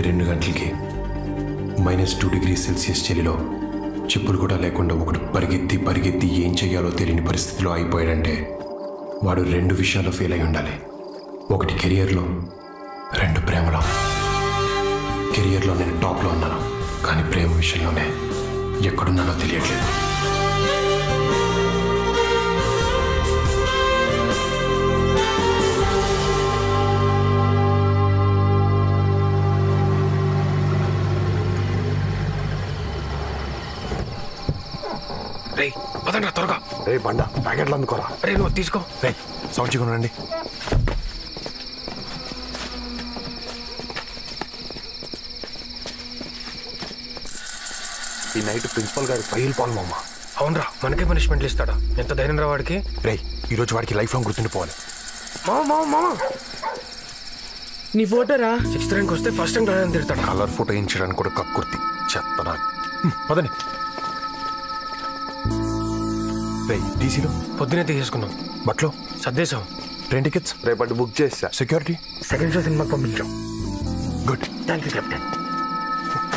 2 గంటలకి -2°C చలిలో చెప్పులు కూడా లేకుండా ఒకడు పరిగెత్తి పరిగెత్తి ఏం చెయ్యాలో తెలియని పరిస్థితిలో అయిపోయాడంటే వాడు 2 విషయాల్లో ఫెయిల్ అయి ఉండాలి. ఒకటి కెరియర్లో, 2 ప్రేమలో. కెరియర్లో నేను టాప్లో ఉన్నాను, కానీ ప్రేమ విషయంలోనే ఎక్కడున్నానో తెలియట్లేదు. రే పదండ్రా త్వరగా. రే బండ ప్యాకెట్లు అందుకోరా. రే నువ్వు తీసుకో. రే సౌండ్ చేయకుండా ఈ నైట్ ప్రిన్సిపల్ గారి ఫైల్ పాలు మామ. అవునరా, మనకే పనిష్మెంట్లు ఇస్తాడా? ఎంత ధైర్యం రా వాడికి. రే ఈరోజు వాడికి లైఫ్ లాంగ్ గుర్తుండిపోవాలి. మామ నీ ఫోటోరా 6th ర్యాంక్ వస్తే ఫస్ట్ ర్యాంక్ రాదని తిడతాడు. కలర్ ఫోటో వేయించడానికి కూడా కక్కుర్తి చెత్తనా. పదండి. రే టీసీలో పొద్దునే తీసేసుకున్నాం. బట్లో సర్దేశాం. ట్రైన్ టికెట్స్ రేపటి బుక్ చేస్తా. సెక్యూరిటీ సెకండ్ షో సినిమాకి పంపించాం. గుడ్. Thank you captain.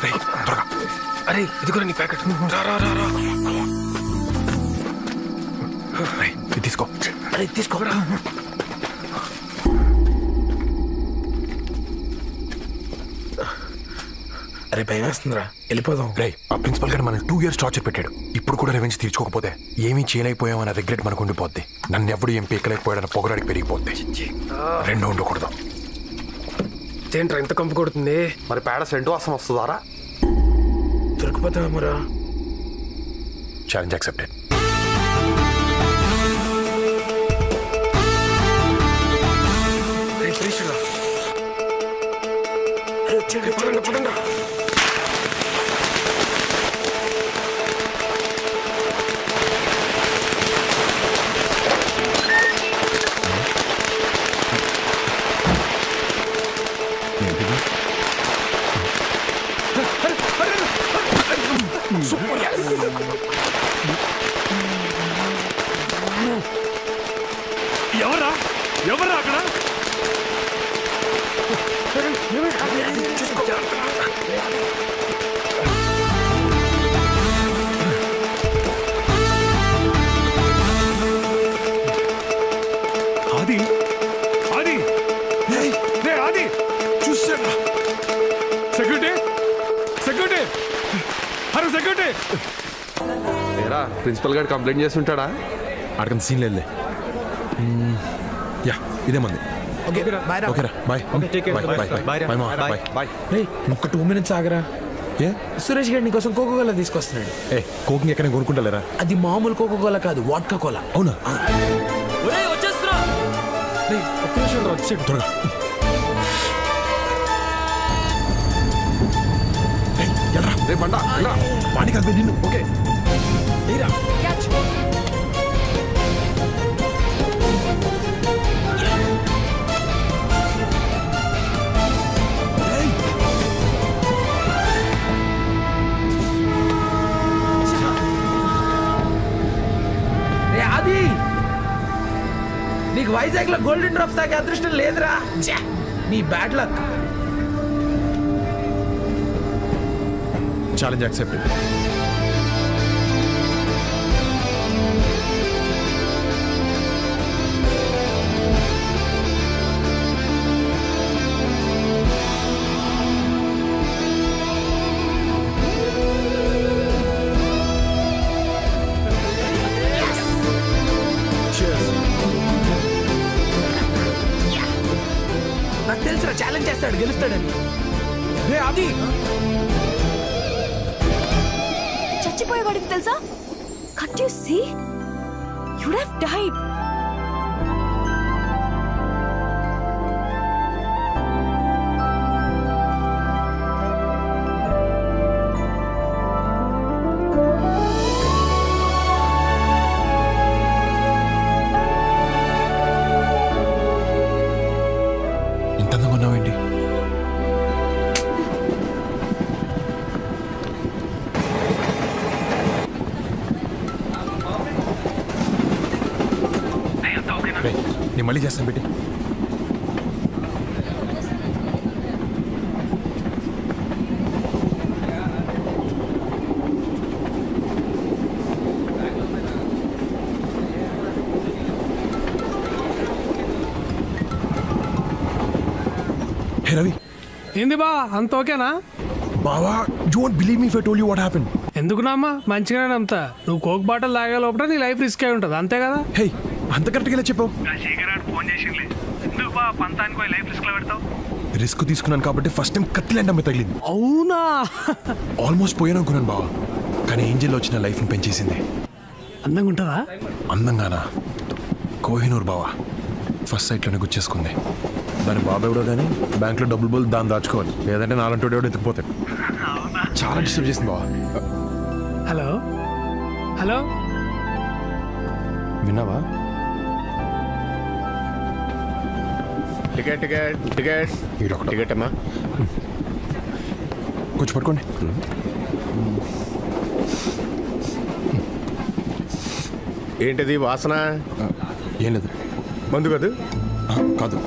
రే త్వరగా. అరే ఇదిగో నీ ప్యాకెట్. రా రా రా రా. రే ఇది తీసుకో. అరే తీసుకోరా. అరే భయం వేస్తుందిరా, వెళ్ళిపోదాం. రే ఆ ప్రిన్సిపల్ గారు మనల్ని 2 years టార్చర్ పెట్టాడు. ఇప్పుడు కూడా రెవెన్యూ తీర్చుకోకపోతే ఏమీ చేయలేకపోయామన్న రిగ్రెట్ మనకు ఉండిపోద్ది. నన్ను ఎవడు ఏం పీకలేకపోయాడన్న పొగరాడికి పెరిగిపోద్ది. 2 ఉండకూడదు. ఏంట్రా ఎంత కంపు కొడుతుంది? మరి పేడ సెంటు వాసన వస్తుందారా? దొరికిపోతామరా. Challenge accepted. రే ప్లీజ్ రా. పదండి పదండి. ఎవరా ఎవరా అక్కడ? ఆది ఆది రే ఆది చూసారా? Security security hello security. ఏరా ప్రిన్సిపల్ గారు కంప్లైంట్ చేసి ఉంటాడా? అడగంత సీన్ లేదులే. యా ఇదే మంది. ఓకేరా బాయ్. బాయ్. రే ఒక్క 2 minutes ఆగరా. ఏ సురేష్ గారి నీకోసం కోకోకోలా తీసుకొస్తున్నాడు. ఏ కోకింగ్ ఎక్కడ కొనుక్కుంటలేరా? అది మామూలు కోకోకోలా కాదు, వాడ్కా కోలా. అవునా? రే ఒక్క నిమిషం రా, వచ్చేయండి త్వరగా. రే బండ వాణి కలిపి నిన్ను. ఓకే అది నీకు వైజాగ్ లో గోల్డెన్ డ్రాప్స్ తాగే అదృష్టం లేదురా. నీ బ్యాడ్ లక్. Challenge accepted. నాకు తెలుసురా ఛాలెంజ్ చేస్తాడు, గెలుస్తాడని. రే అది చచ్చిపోయేవాడికి తెలుసా? Can't you see? You'd have died. ఇంత అందంగా ఉన్నావేంటి? నేను మళ్ళీ చేస్తాను పెట్టి. రవి ఏంది బా అంత ఓకేనా? బావా you won't believe me if I told you what happened. ఎందుకు నామ్మా మంచిగానే నమ్ముతా. నువ్వు కోక్ బాటిల్ తాగే లోపల నీ లైఫ్ రిస్క్ అయి ఉంటుంది అంతే కదా. హే అంత కరెక్ట్గా ఇలా చెప్పావు. రిస్క్ తీసుకున్నాను కాబట్టి ఫస్ట్ టైం కత్తిలాంటి అమ్మాయి తగిలింది. అవునా? ఆల్మోస్ట్ పోయాను అనుకున్నాను బావా, కానీ ఏంజల్ వచ్చిన లైఫ్ని పెంచేసింది. అందంగా ఉంటుందా? అందంగానా? కోహినూర్ బావా ఫస్ట్ సైట్లోనే గుచ్చేసుకుంది. దాని బాబు ఎవడో కానీ బ్యాంక్లో డబ్బులు బోల్ దాన్ని దాచుకోవాలి, లేదంటే నాలంటి ఎవడో ఎత్తుకుపోతాడు. చాలా డిస్టర్బ్ చేసింది బావా. హలో హలో విన్నావా? టికెట్ టికెట్ టికెట్ ఈడొకడు. టికెట్ అమ్మా. కొంచెం పట్టుకోండి. ఏంటిది వాసన? ఏం లేదు. మందు కాదు? కాదు.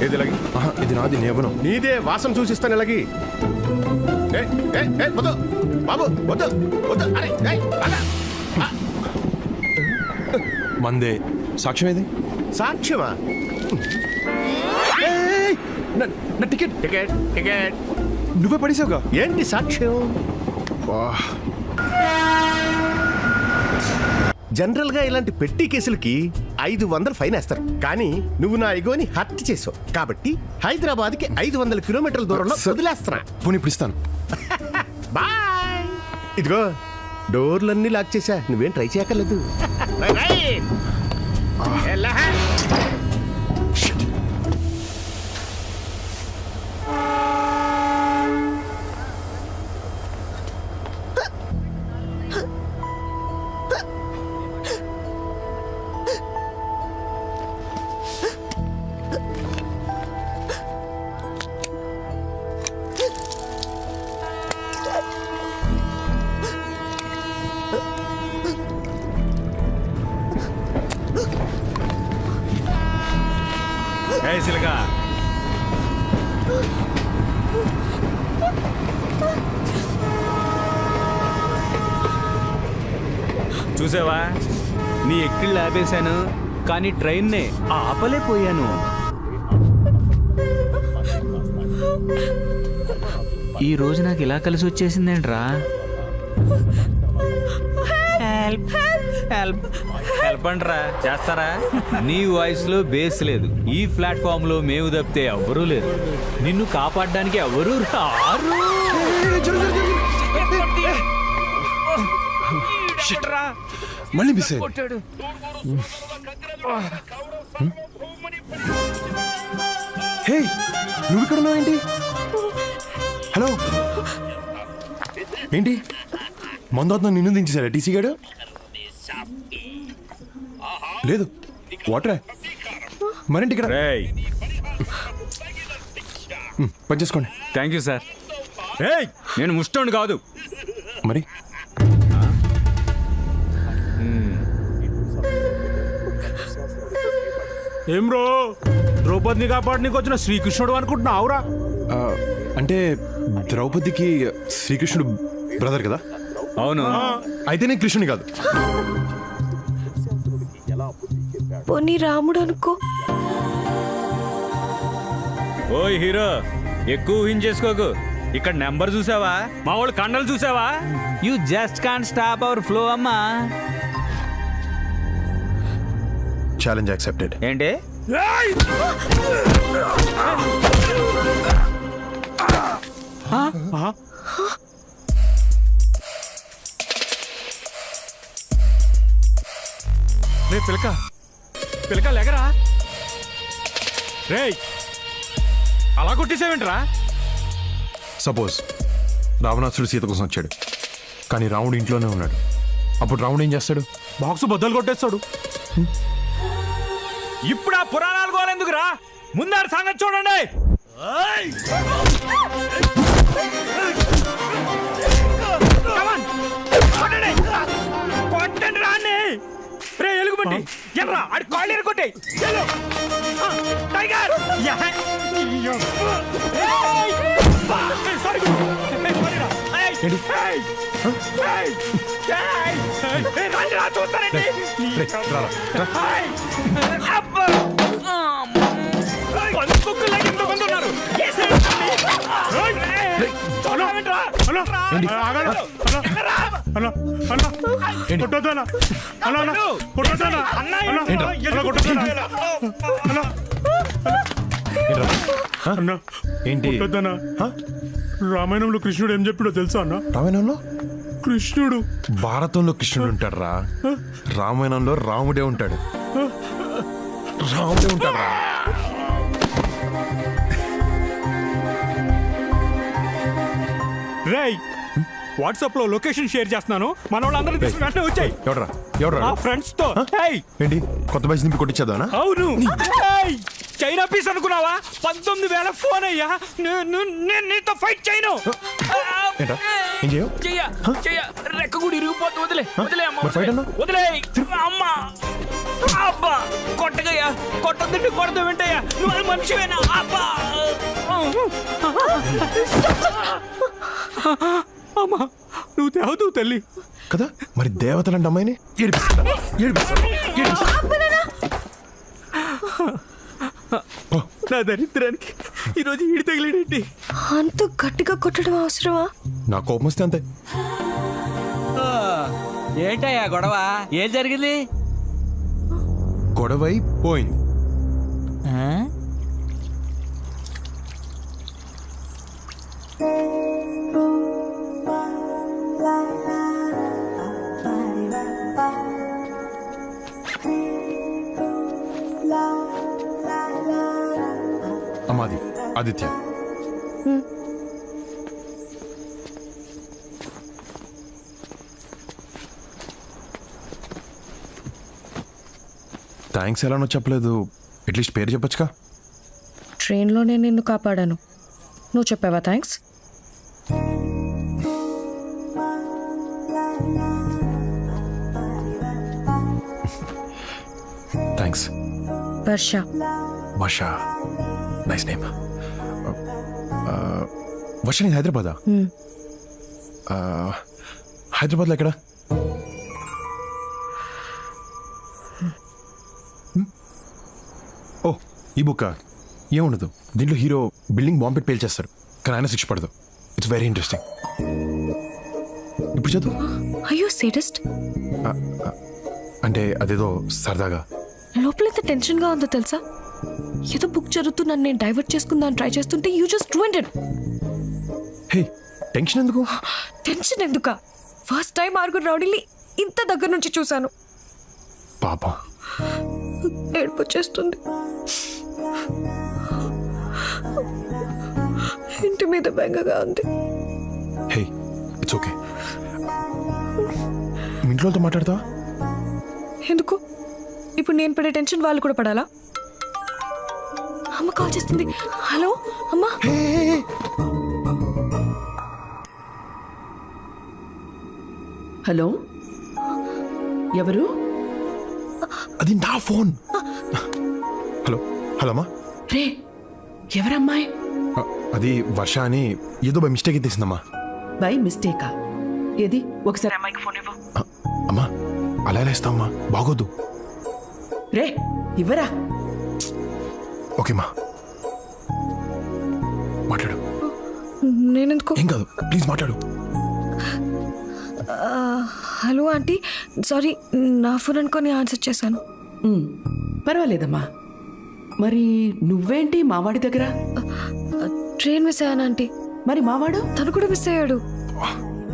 ఏది ఇలాగి? ఇది నాది, నేను ఇవ్వను. నీదే, వాసన చూసిస్తాను ఇలాగి. వద్దు బాబు, వద్దు వద్దు. అరే అలా. మందే. సాక్ష్యం ఏది? సాక్ష్యమా? నా టికెట్ టికెట్ టికెట్ నువ్వే పడేసావుగా. ఏంటి సాక్ష్యం? జనరల్ గా ఇలాంటి పెట్టి కేసులకి 500 ఫైన్ వేస్తారు, కానీ నువ్వు నా ఇగోని హత్య చేసావు కాబట్టి హైదరాబాద్ కి 500 కిలోమీటర్ల దూరంలో వదిలేస్తున్నా. పోనీ ఇప్పుడు ఇస్తాను. బాయ్. ఇదిగో డోర్లన్నీ లాక్ చేశా, నువ్వేం ట్రై చేయక్కర్లేదు. సిలగా చూసావా, నీ ఎక్కిళ్ళు ఆపేశాను కానీ ట్రైన్నే ఆపలేకపోయాను. ఈ రోజు నాకు ఇలా కలిసి వచ్చేసిందేంట్రా? హెల్ప్ హెల్ప్ హెల్ప్ అంట్రా, చేస్తారా? నీ వాయిస్ లో బేస్ లేదు. ఈ ప్లాట్ఫామ్ లో మేము తప్పితే ఎవ్వరూ లేరు. నిన్ను కాపాడడానికి ఎవరూ రారు. మళ్ళీ మిస్ హే నువ్వు ఇక్కడ ఉన్నావు ఏంటి? హలో ఏంటి మందు నిన్ను దించేశాడా టీసీ గాడు? లేదు వాటరే. మరేంటి ఇక్కడ? పని చేసుకోండి. Thank you sir. నేను ముష్టోండి కాదు మరి. ఏం బ్రో, ద్రౌపదిని కాపాడనీకి వచ్చిన శ్రీకృష్ణుడు అనుకుంటున్నావురా? అంటే ద్రౌపదికి శ్రీకృష్ణుడు బ్రదర్ కదా? అవును. అయితే నేను కృష్ణుని కాదు. పోనీ రాముడు అనుకో. ఓయ్ హీరో, ఎక్కువ ఊహించేసుకోకు. ఇక్కడ నెంబర్ చూసావా? మా వాళ్ళు కండలు చూసావా? You just can't stop our flow అమ్మా. Challenge accepted. ఏంటి? రే పిలక పిలక లేకరా. రేయ్ అలా కొట్టేసావేంట్రా? సపోజ్ రావణాసుడు సీత కోసం వచ్చాడు, కానీ రాముడు ఇంట్లోనే ఉన్నాడు. అప్పుడు రాముడు ఏం చేస్తాడు? బాక్స్ బద్దలు కొట్టేస్తాడు. ఇప్పుడు ఆ పురాణాలు గోలెందుకురా? ముందాడు సంగతి చూడండి. కొట్టండి రాని. రే ఎలుగుబంటి ఎర్రా, ఆడి కాళ్ళు ఎరుకొట్టే. టైగర్ చూస్తారండి. పంచుకులాగా ఎంతమంది ఉన్నారు? ఏంటి రామాయణంలో కృష్ణుడు ఏం చెప్పాడో తెలుసా అన్న? రామాయణంలో కృష్ణుడు భారతంలో కృష్ణుడు ఉంటాడు రా, రామాయణంలో రాముడే ఉంటాడు. రాముడే ఉంటాడు రా. రేయ్ వాట్సాప్ లో లొకేషన్ షేర్ చేస్తున్నాను, మన వాళ్ళందరూ తీసుకుని వెంటనే వచ్చాయి. ఎవడ్రా ఎవడ్రా? మా ఫ్రెండ్స్ తో. ఏయ్, ఏంటి కొత్త బైక్ నింపి కొట్టించేద్దానా? అవును. ఏయ్, చైనా పీస్ అనుకున్నావా? 19,000 ఫోన్ అయ్యా. నేను నీతో ఫైట్ చేయను. ఏంటా ఏం చేయవు? రెక్క కూడా ఇరిగిపోతుంది. వదిలే వదిలే అమ్మ, మరి ఫైట్ అన్నా? వదిలే అమ్మ. అబ్బా కొట్టగయ్యా, కొట్టద్దంటే కొడతా వెంటయ్యా. నువ్వు మనిషివేనా? అబ్బా అమ్మా, నువ్వు తేవతావు తల్లి. కదా మరి దేవతలంటే అమ్మాయిని ఏడిపిస్తాడా? ఏడిపిస్తాడా? నా దరిద్రానికి ఈరోజు ఈడి తగిలేడేంటి? అంత గట్టిగా కొట్టడం అవసరమా? నా కోపం వస్తే అంతే. ఏంటయ్యా గొడవ? ఏం జరిగింది? గొడవై పోయింది. అమ్మాది ఆదిత్య. థ్యాంక్స్ ఎలానో చెప్పలేదు, అట్లీస్ట్ పేరు చెప్పొచ్చుగా. ట్రైన్లో నేను నిన్ను కాపాడాను, నువ్వు చెప్పావా థ్యాంక్స్? థ్యాంక్స్. వర్ష. వర్ష, నైస్ నేమ్. వర్ష నేను హైదరాబాదా? హైదరాబాద్లో ఎక్కడ? ఓ ఈ బుక్ ఏముండదు, దీంట్లో హీరో బిల్డింగ్ బాంబ్ పెట్టి పేల్చేస్తారు, కానీ ఆయన శిక్ష పడదు. It's very interesting. ఇప్పుడు చదువు. అయ్యో సేడస్ట్. అంటే అదేదో సరదాగా. లోపల ఎంత టెన్షన్గా ఉందో తెలుసా? ఏదో బుక్ చదువుతూ నన్ను నేను డైవర్ట్ చేసుకుందాన్ని ట్రై చేస్తుంటే you just ruined it. Hey tension ఎందుకు? టెన్షన్ ఎందుకా? ఫస్ట్ టైం ఆరుగురు రౌడీని ఇంత దగ్గర నుంచి చూశాను. పాపం. ఏడుపు వచ్చేస్తుంది. ఇంటి మీద బెంగగా ఉంది. Hey it's okay. మీ ఇంట్లోతో మాట్లాడతావా? ఎందుకు? ఇప్పుడు నేను పడే టెన్షన్ వాళ్ళు కూడా పడాలా? అమ్మ కాల్ చేస్తుంది. హలో అమ్మా. హలో, ఎవరు? అది నా ఫోన్. హలో హలో అమ్మా. రే, ఎవరమ్మాయి? అది వర్ష అని ఏదో బై మిస్టేక్ ఎత్తేసిందమ్మా. బై మిస్టేకా? ఏది ఒకసారి అమ్మాయికి ఫోన్ ఇవ్వు. అమ్మా అలా ఎలా ఇస్తావమ్మా, బాగోద్దు. రే ఇవ్వరా. ఓకేమ్మా మాట్లాడు. నేనెందుకు? ఏం కాదు ప్లీజ్ మాట్లాడు. హలో ఆంటీ, సారీ నా ఫోన్ అనుకొని ఆన్సర్ చేశాను. పర్వాలేదమ్మా. మరి నువ్వేంటి మావాడి దగ్గర? ట్రైన్ మిస్ అయ్యాను ఆంటీ. మరి మావాడు? తను కూడా మిస్ అయ్యాడు.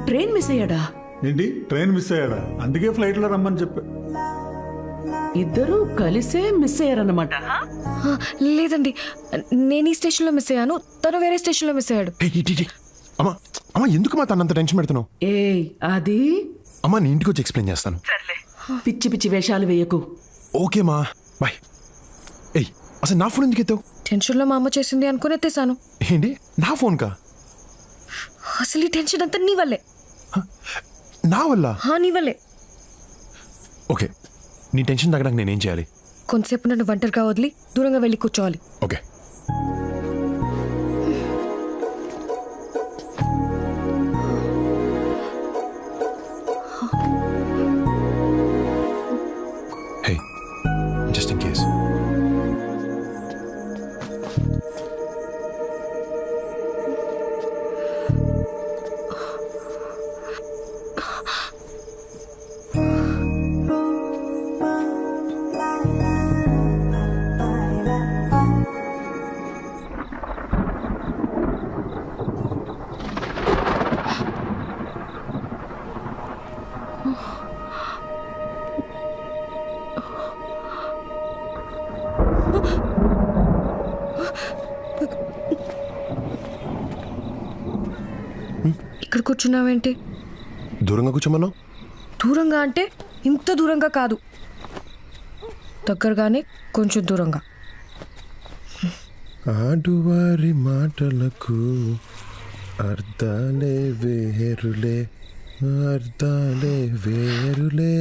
ట్రైన్ మిస్ అయ్యాడా? ఏంటి ట్రైన్ మిస్ అయ్యాడా? అందుకే ఫ్లైట్లో రమ్మని చెప్పా. ఇద్దరు కలిసే మిస్ అయ్యారన్నమాట. లేదండి, నేను ఈ స్టేషన్లో మిస్ అయ్యాను, తను వేరే స్టేషన్లో మిస్ అయ్యాడు. అమ్మా అమ్మా ఎందుకు మా తనంత టెన్షన్ పెడుతున్నావు? ఏయ్ అది అమ్మా నీ ఇంటికి వచ్చి ఎక్స్ప్లెయిన్ చేస్తాను. పిచ్చి పిచ్చి వేషాలు వేయకు. ఓకేమా బాయ్. ఏయ్ అసలు నా ఫోన్ ఎందుకు ఎత్తావు? టెన్షన్లో మా అమ్మ చేసింది అనుకుని ఎత్తేసాను. ఏంటి నా ఫోన్ కా? అసలు ఈ టెన్షన్ అంతా నీ వల్లే. నా వల్ల? నీ వల్లే. ఓకే నీ టెన్షన్ తగ్గడానికి నేనేం చేయాలి? కొంతసేపు నన్ను ఒంటరిగా వదిలి దూరంగా వెళ్ళి కూర్చోవాలి. Okay hey just in case. ఇక్కడ కూర్చున్నావేంటి? దూరంగా కూర్చోమన్నావు. దూరంగా అంటే ఇంత దూరంగా కాదు, దగ్గరగానే కొంచెం దూరంగా. ఆడువారి మాటలకు అర్థాలే వేరులే, అర్థాలే వేరులే.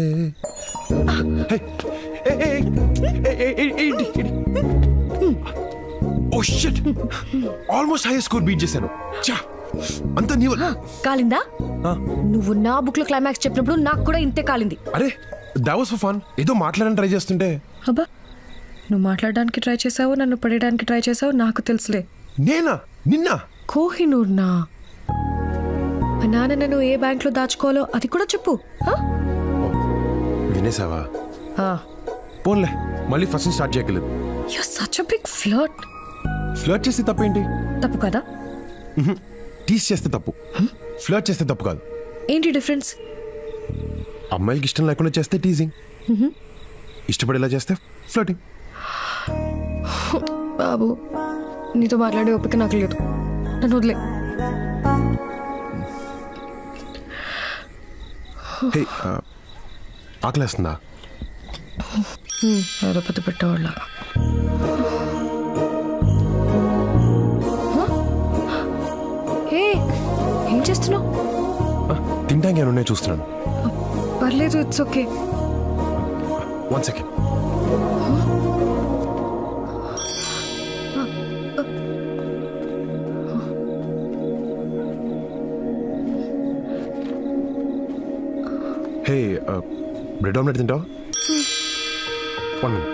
Oh shit, almost high score beat చేశాను. చా, అంత నీ వల్ల. కాలిందా? నువ్వు నా బుక్ లో క్లైమాక్స్ చెప్పినప్పుడు నాకు కూడా ఇంతే కాలింది. అరే that was for fun. ఏదో మాట్లాడని ట్రై చేస్తుంటే. అబ్బా, నువ్వు మాట్లాడడానికి ట్రై చేసావు, నన్ను పడేయడానికి ట్రై చేసావు, నాకు తెలుసులే. నేనా? నిన్న కోహినూర్ నా మా నాన్న నన్ను ఏ బ్యాంక్ లో దాచుకోవాలో అది కూడా చెప్పు. వినేసావా? పోన్లే, మళ్ళీ ఫస్ట్ స్టార్ట్ చేయగలదు. You're such a big flirt. Flirt చేస్తే తప్పేంటి? తప్పు కదా? టీస్ చేస్తే తప్పు, ఫ్లర్ట్ చేస్తే తప్పు కాదు. ఏంటి డిఫరెన్స్? అమ్మాయిలకి ఇష్టం లేకుండా చేస్తే టీజింగ్, ఇష్టపడేలా చేస్తే ఫ్లర్టింగ్. బాబు, నీతో మాట్లాడే ఓపిక నాకు లేదు, నన్ను వదిలే. హే, ఆకలేస్తుందా? ఏదో పెద్ద పెట్టేవాళ్ళ. ఏం చేస్తున్నావు? తింటానికి ఏమైనా ఉన్నాయో చూస్తున్నాను. పర్లేదు, it's okay. 1 second. Hey, bread omelette తింటావా? 1 minute.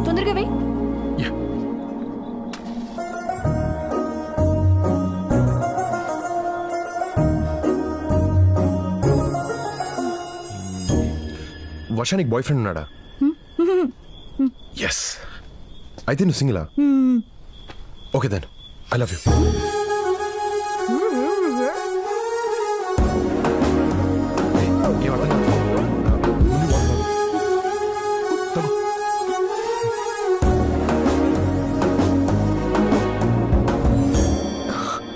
తొందరగా వెయ్యి. వర్షానికి బాయ్ ఫ్రెండ్ ఉన్నాడా? ఎస్. అయితే నువ్వు సింగిలా? Okay then, I love you.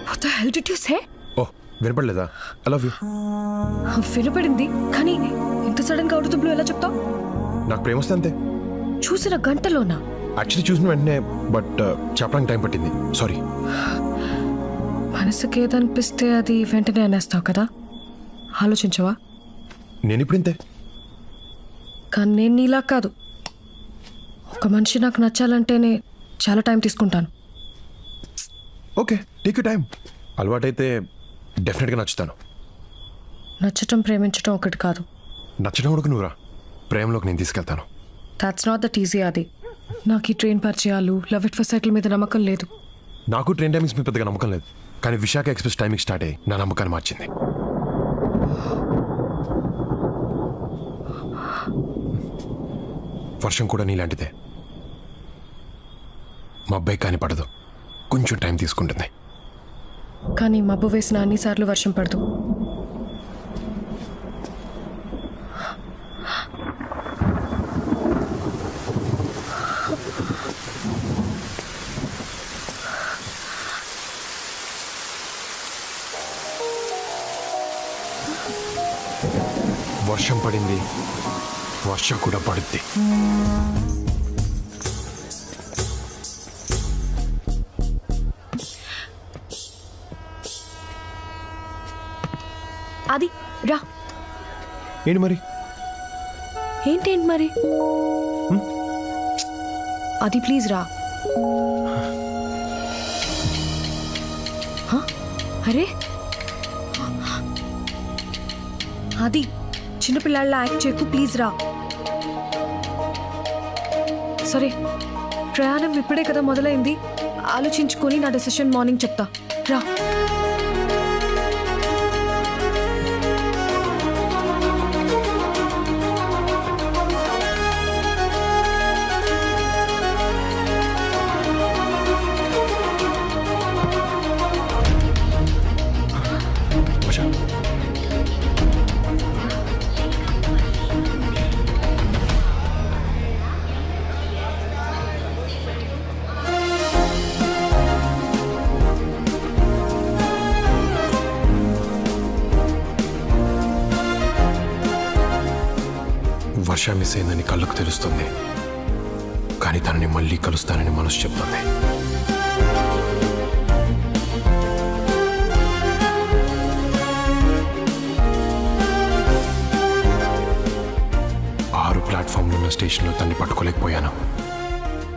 What the hell did you say? ఓ, వినపడలేదా? I love you. వినపడింది, కానీ ఇంత సడన్ గా అవుట్ ఆఫ్ ద బ్లూ ఎలా చెప్తావు? నాకు ప్రేమ వస్తే అంతే. చూసిన గంటలోనా? యాక్చువల్లీ చూసిన వెంటనే, బట్ చెప్పడానికి టైం పట్టింది. సారీ. మనసుకి ఏదనిపిస్తే అది వెంటనే అనేస్తావు కదా, ఆలోచించవా? నేను ఇప్పుడు ఇంతే. కానీ నేను నీలా కాదు. ఒక మనిషి నాకు నచ్చాలంటేనే చాలా టైం తీసుకుంటాను. Okay, take you time. అలవాటైతే డెఫినెట్గా నచ్చుతాను. నచ్చటం ప్రేమించటం ఒకటి కాదు. నచ్చడం కూడా నువ్వురా, ప్రేమలోకి నేను తీసుకెళ్తాను. That's not that easy. అది నాకు ఈ ట్రైన్ పరిచయాలు, లవ్ ఎట్ ఫస్ట్ సైట్ మీద నమ్మకం లేదు. నాకు ట్రైన్ టైమింగ్స్ మీద పెద్దగా నమ్మకం లేదు, కానీ విశాఖ ఎక్స్ప్రెస్ టైమింగ్ స్టార్ట్ అయ్యి నా నమ్మకాన్ని మార్చింది. వర్షం కూడా నీలాంటిదే. మా అబ్బాయి కానీ పడదు, కొంచెం టైం తీసుకుంటుంది. కానీ మబ్బు వేసిన అన్నిసార్లు వర్షం పడదు. వర్షం పడింది, వర్షం కూడా పడుద్ది. అది రా. ఏంటి మరి? ఏంటేంటి మరి? అది ప్లీజ్ రా. అరే, అది చిన్నపిల్లాళ్ళ యాక్ట్ చేయకు, ప్లీజ్ రా. సరే ప్రయాణం ఇప్పుడే కదా మొదలైంది, ఆలోచించుకొని నా డెసిషన్ మార్నింగ్ చెప్తా. రా. వర్ష, వర్ష మిస్ అయిందని కళ్ళకు తెలుస్తుంది, కానీ తనని మళ్ళీ కలుస్తానని మనసు చెప్తుంది. ప్లాట్ఫామ్లో ఉన్న స్టేషన్లో తన్ని పట్టుకోలేకపోయాను,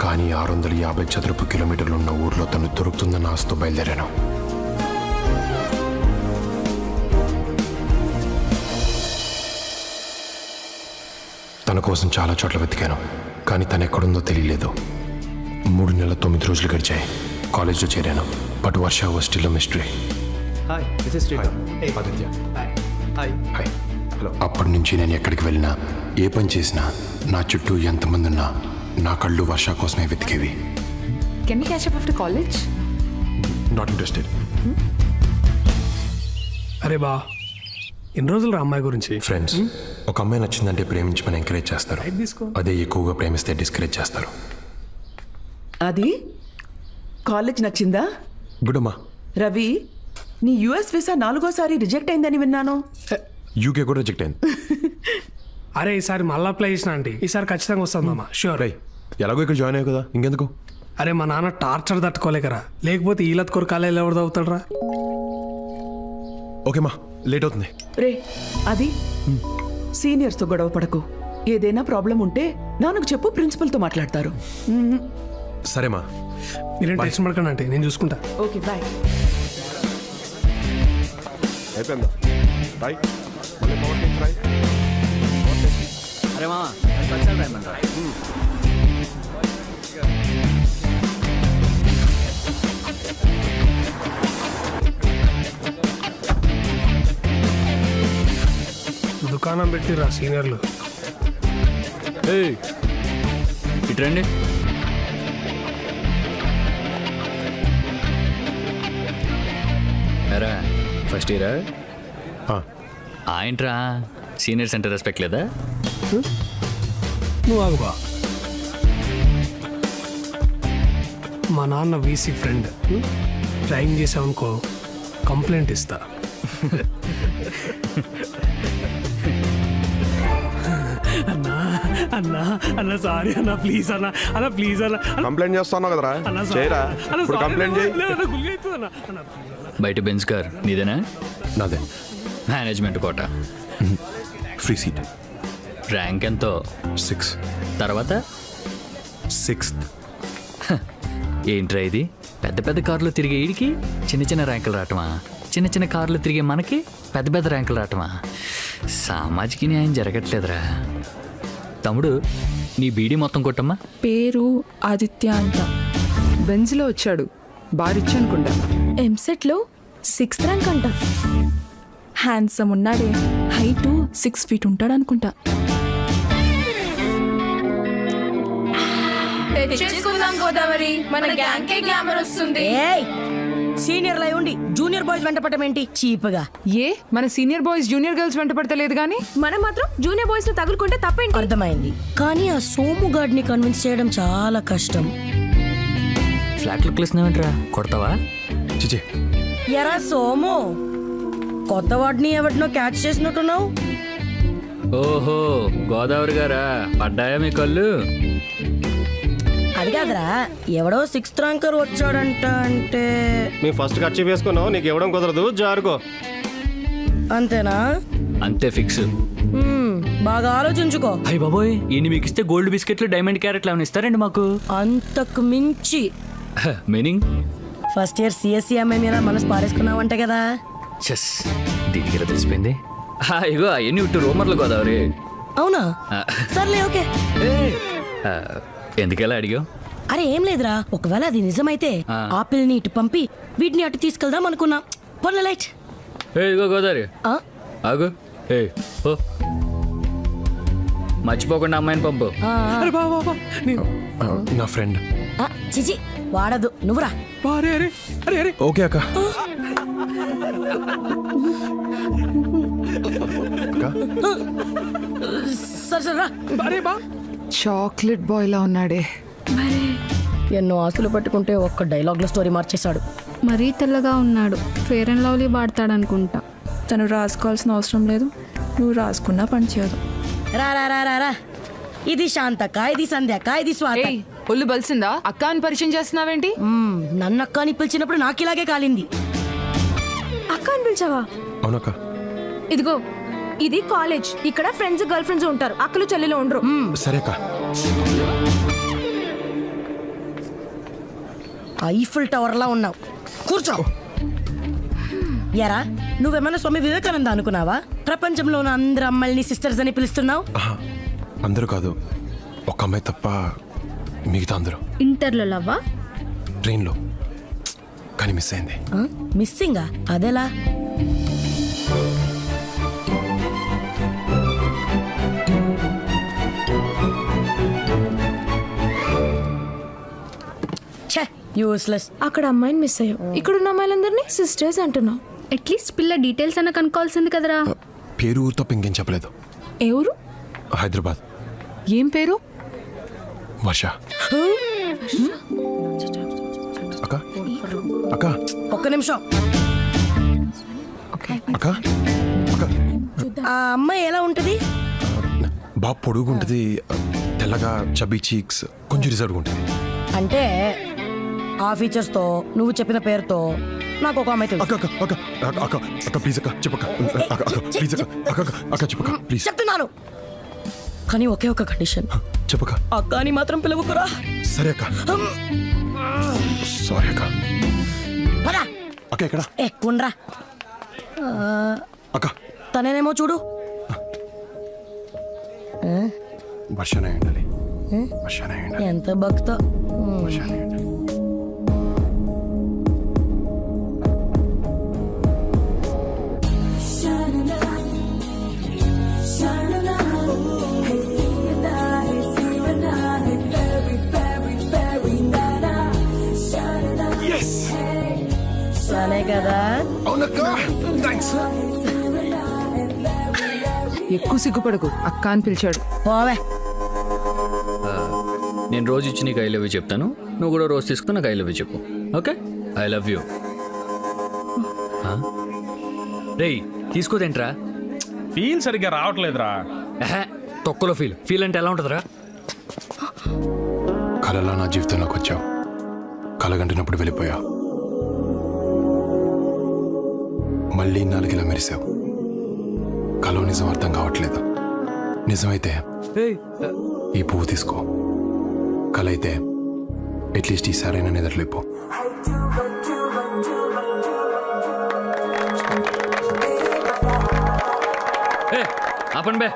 కానీ 650 చదరపు కిలోమీటర్లు ఉన్న ఊర్లో తను దొరుకుతుందన్న ఆశతో బయలుదేరాను. తన కోసం చాలా చోట్ల వెతికాను, కానీ తను ఎక్కడుందో తెలియలేదు. 3 నెలల 9 రోజులు గడిచాయి. కాలేజ్లో చేరాను, but Varsha was still mystery. అప్పటి నుంచి నేను ఎక్కడికి వెళ్ళినా, ఏ పని చేసినా, నా చుట్టూ ఎంతమంది ఉన్నా నా కళ్ళు వర్ష కోసమే వెతికేవి. Can we catch up after college? Not interested. అరే బా, ఎన్ని రోజులు రా అమ్మాయి గురించి? ఫ్రెండ్స్, ఒక అమ్మాయి నచ్చిందంటే ప్రేమించమని ఎంకరేజ్ చేస్తారు, అదే ఎక్కువగా ప్రేమిస్తే డిస్కరేజ్ చేస్తారు. అది కాలేజ్ నచ్చిందా? గుడ్ అమ్మా. రవి, నీ యుఎస్ వీసా 4గోసారి రిజెక్ట్ అయిందని విన్నాను. యూకే కూడా రిజెక్ట్ అయింది. అరే ఈసారి మళ్ళీ అప్లై చేసిన ఆంటీ, ఈసారి ఖచ్చితంగా వస్తుంది మామ, షూర్. రై, ఎలాగో ఇక్కడ జాయిన్ అయ్యావు కదా, ఇంకెందుకు? అరే మా నాన్న టార్చర్ తట్టుకోలేకరా, లేకపోతే ఈలత్ కొరకు కాలేజీలో ఎవరు అవుతాడరా? ఓకేమా, లేట్ అవుతుంది. రే, అది సీనియర్స్తో గొడవ పడకు. ఏదైనా ప్రాబ్లం ఉంటే నాన్నకు చెప్పు, ప్రిన్సిపల్తో మాట్లాడతారు. సరేమా, మీరేం టెన్షన్ పడకండి అంటే, నేను చూసుకుంటా. Okay, bye. అయిపోయిందా? బాయ్. అరే మామ, దుకాణం పెట్టిరా సీనియర్లు. ఇట్రండి. ఎరా ఫస్ట్ ఇయరా? ఏంట్రా సీనియర్స్ అంటే రెస్పెక్ట్ లేదా? నువ్వు ఆగుబా. మా నాన్న వీసీ ఫ్రెండ్, డ్రాయింగ్ చేసావనుకో కంప్లైంట్ ఇస్తా. అన్నా అన్నా అన్న సారీ అన్న, ప్లీజ్ అన్న, అన్న ప్లీజ్ అన్న. కంప్లైంట్ చేస్తున్నావు కదరా, అన్న చేయరా? అన్న, ఇప్పుడు కంప్లైంట్ చేయి. గుళ్ళు అవుతుంది అన్న. అన్న బయట బెంచ్ కార్ నీదేనా? నాదే. Management quota, free seat. Rank ఎంతో? 6. తర్వాత 6th. ఏంట్రా ఇది, పెద్ద పెద్ద కార్లు తిరిగే ఈడికి చిన్న చిన్న ర్యాంకులు రావటమా? చిన్న చిన్న కార్లు తిరిగే మనకి పెద్ద పెద్ద ర్యాంకులు రావటమా? సామాజిక న్యాయం జరగట్లేదురా తమ్ముడు. నీ బీడీ మొత్తం కొట్టమ్మా. పేరు ఆదిత్య అంట, బెంజ్లో వచ్చాడు, బారిచ్చు అనుకుంటా. ఎంసెట్లో 6th ర్యాంక్ అంట. హ్యాండ్సమ్ ఉన్నాడే, హైటు 6 feet ఉంటాడు అనుకుంటా. తెచ్చేసుకుందాం గోదావరి, మన గ్యాంగ్ కే గ్లామర్ వస్తుంది. సీనియర్ లై ఉండి జూనియర్ బాయ్స్ వెంట పట్టమేంటి చీప్గా? ఏ మన సీనియర్ బాయ్స్ జూనియర్ గర్ల్స్ వెంట పడతలేదు కానీ మనం మాత్రం జూనియర్ బాయ్స్ ని తగులుకుంటే తప్పేంటి? అర్థమైంది, కానీ ఆ సోము గాడిని కన్విన్స్ చేయడం చాలా కష్టం. ఫ్లాట్లు కలిసినావేంట్రా, కొడతావా? చిచే, ఎరా సోము, కొత్త వాడిని ఎవరినో క్యాచ్ చేసినట్టున్నావు. ఓహో గోదావరి గారా, పడ్డాయా మీ కళ్ళు? అది కాదురా, ఎవడో 6th ర్యాంకర్ వచ్చాడంట. అంటే మేము ఫస్ట్ ఖర్చు వేసుకున్నావు, నీకు ఇవ్వడం కుదరదు, జారుకో. అంతేనా? అంతే ఫిక్స్. బాగా ఆలోచించుకో. అయ్య బాబోయ్, ఇన్ని మీకు ఇస్తే గోల్డ్ బిస్కెట్లు డైమండ్ క్యారెట్లు ఏమైనా ఇస్తారండి మాకు? అంతకు మించి. మీనింగ్? ఫస్ట్ ఇయర్ సిఎస్సి అమ్మాయి మీద మనసు పారేసుకున్నావంట కదా. చెస్, దీనికి ఇలా తెలిసిపోయింది. ఇగో అవన్నీ ఇటు రూమర్లు గోదావరి. అవునా? సర్లే, ఓకే. ఎందుకెలా అడిగావు? అరే ఏం లేదురా, ఒకవేళ అది నిజమైతే ఆపిల్ని ఇటు పంపి వీటిని అటు తీసుకెళ్దాం అనుకున్నా. పొన్న లైట్. ఇదిగో గోదావరి, ఆగు. ఓ మర్చిపోకుండా అమ్మాయిని పంపు. అరే బాబా నా ఫ్రెండ్. చిచి వాడదు, నువ్వురా. అరే అరే అరే అరే ఓకే అక్క. సరే సరే రా. అరే బా చాక్లెట్ బాయ్ లా ఉన్నాడే. ఎన్నో ఆస్తులు పట్టుకుంటే ఒక్క డైలాగ్లో స్టోరీ మార్చేశాడు. మరీ తెల్లగా ఉన్నాడు. ఫేర్ అండ్ లవ్లీ వాడతాడనుకుంటా. తను రాసుకోవాల్సిన అవసరం లేదు, నువ్వు రాసుకున్నా పని చేయదు. రా రా రా రా రా. ఇది శాంతక్క, ఇది సంధ్యక్క, ఇది స్వాత. ఒళ్ళు బలిసిందా? అక్క అని పరిచయం చేస్తున్నావేంటి? నన్ను అక్క అని పిలిచినప్పుడు నాకు ఇలాగే కాలింది. అక్క అని పిలిచావా? అవునక్క. ఇదిగో ఇది కాలేజ్, ఇక్కడ ఫ్రెండ్స్ గర్ల్ ఫ్రెండ్స్ ఉంటారు, అక్కలు చెల్లెలు ఉండరు. సరే అక్క. ఐఫిల్ టవర్ లా ఉన్నావు, కూర్చో. ఎరా నువ్వేమన్నా స్వామి వివేకానంద అనుకున్నావా? ప్రపంచంలో ఉన్న అందరు అమ్మాయిని సిస్టర్స్ అని పిలుస్తున్నావు. అందరూ కాదు, ఒక అమ్మాయి తప్ప మిగతా అందరూ. ఇంటర్లో లవ్వా? ట్రైన్లో, కానీ మిస్ అయింది. మిస్సింగా? అదెలా? యూస్లెస్. అక్కడ అమ్మాయిని మిస్ అయ్యావు, ఇక్కడున్న అమ్మాయిలందరినీ సిస్టర్స్ అంటున్నావు. అట్లీస్ట్ పిల్ల డీటెయిల్స్ అన్న కనుక్కోవాల్సింది కదరా. పేరు ఊరు తప్ప ఇంకేం చెప్పలేదు. ఏ ఊరు? హైదరాబాద్. ఏం పేరు? వర్ష. అక్క అక్క ఒక్క నిమిషం. అక్క అక్క ఆ అమ్మాయి ఎలా ఉంటది? బాగా పొడుగుంటది, తెల్లగా, చబీ చీక్స్, కొంచెం రిజర్వ్ ఉంటుంది. అంటే ఆ ఫీచర్స్ తో నువ్వు చెప్పిన పేరుతో నాకు ఒక అమ్మాయి తెలుసు. అక్క అక్క అక్క అక్క అక్క అక్క ప్లీజ్ అక్క చెప్పక్క. అక్క అక్క ప్లీజ్ అక్క అక్క అక్క అక్క చెప్పక్క ప్లీజ్. చెప్తున్నాను, కానీ ఒకే ఒక కండిషన్. చెప్పక్క. అక్క అని మాత్రం పిలవకురా. సరే అక్క. సారీ అక్క. పదా అక్క ఎక్కడ? ఎక్కుండ్రా. అక్క తనేనేమో చూడు. వర్షనే ఉండాలి. వర్షనే ఉండాలి. ఎంత భక్త. వర్షనే ఉండాలి. సరే కదా. ఎక్కువ సిగ్గుపడకు, అక్క అని పిలిచాడు. పోవే. నేను రోజు ఇచ్చి నీకు ఐ లవ్ యూ చెప్తాను, నువ్వు కూడా రోజు తీసుకుని నాకు ఐ లవ్ యూ చెప్పు. ఓకే? I love you. రేయ్ తీసుకోదేంట్రా? ఫీల్ సరిగ్గా రావట్లేదురా. తొక్కలో ఫీల్ అంటే ఎలా ఉంటుందిరా? కళలో నా జీవితంలోకి వచ్చావు, కలగంటున్నప్పుడు వెళ్ళిపోయావు, మళ్ళీ నాలుగిలా మెరిసావు. కలో నిజం అర్థం కావట్లేదు. నిజమైతే ఈ పువ్వు తీసుకో, కల అయితే అట్లీస్ట్ ఈసారైనా నిద్రలేపో. ఆపండి బే.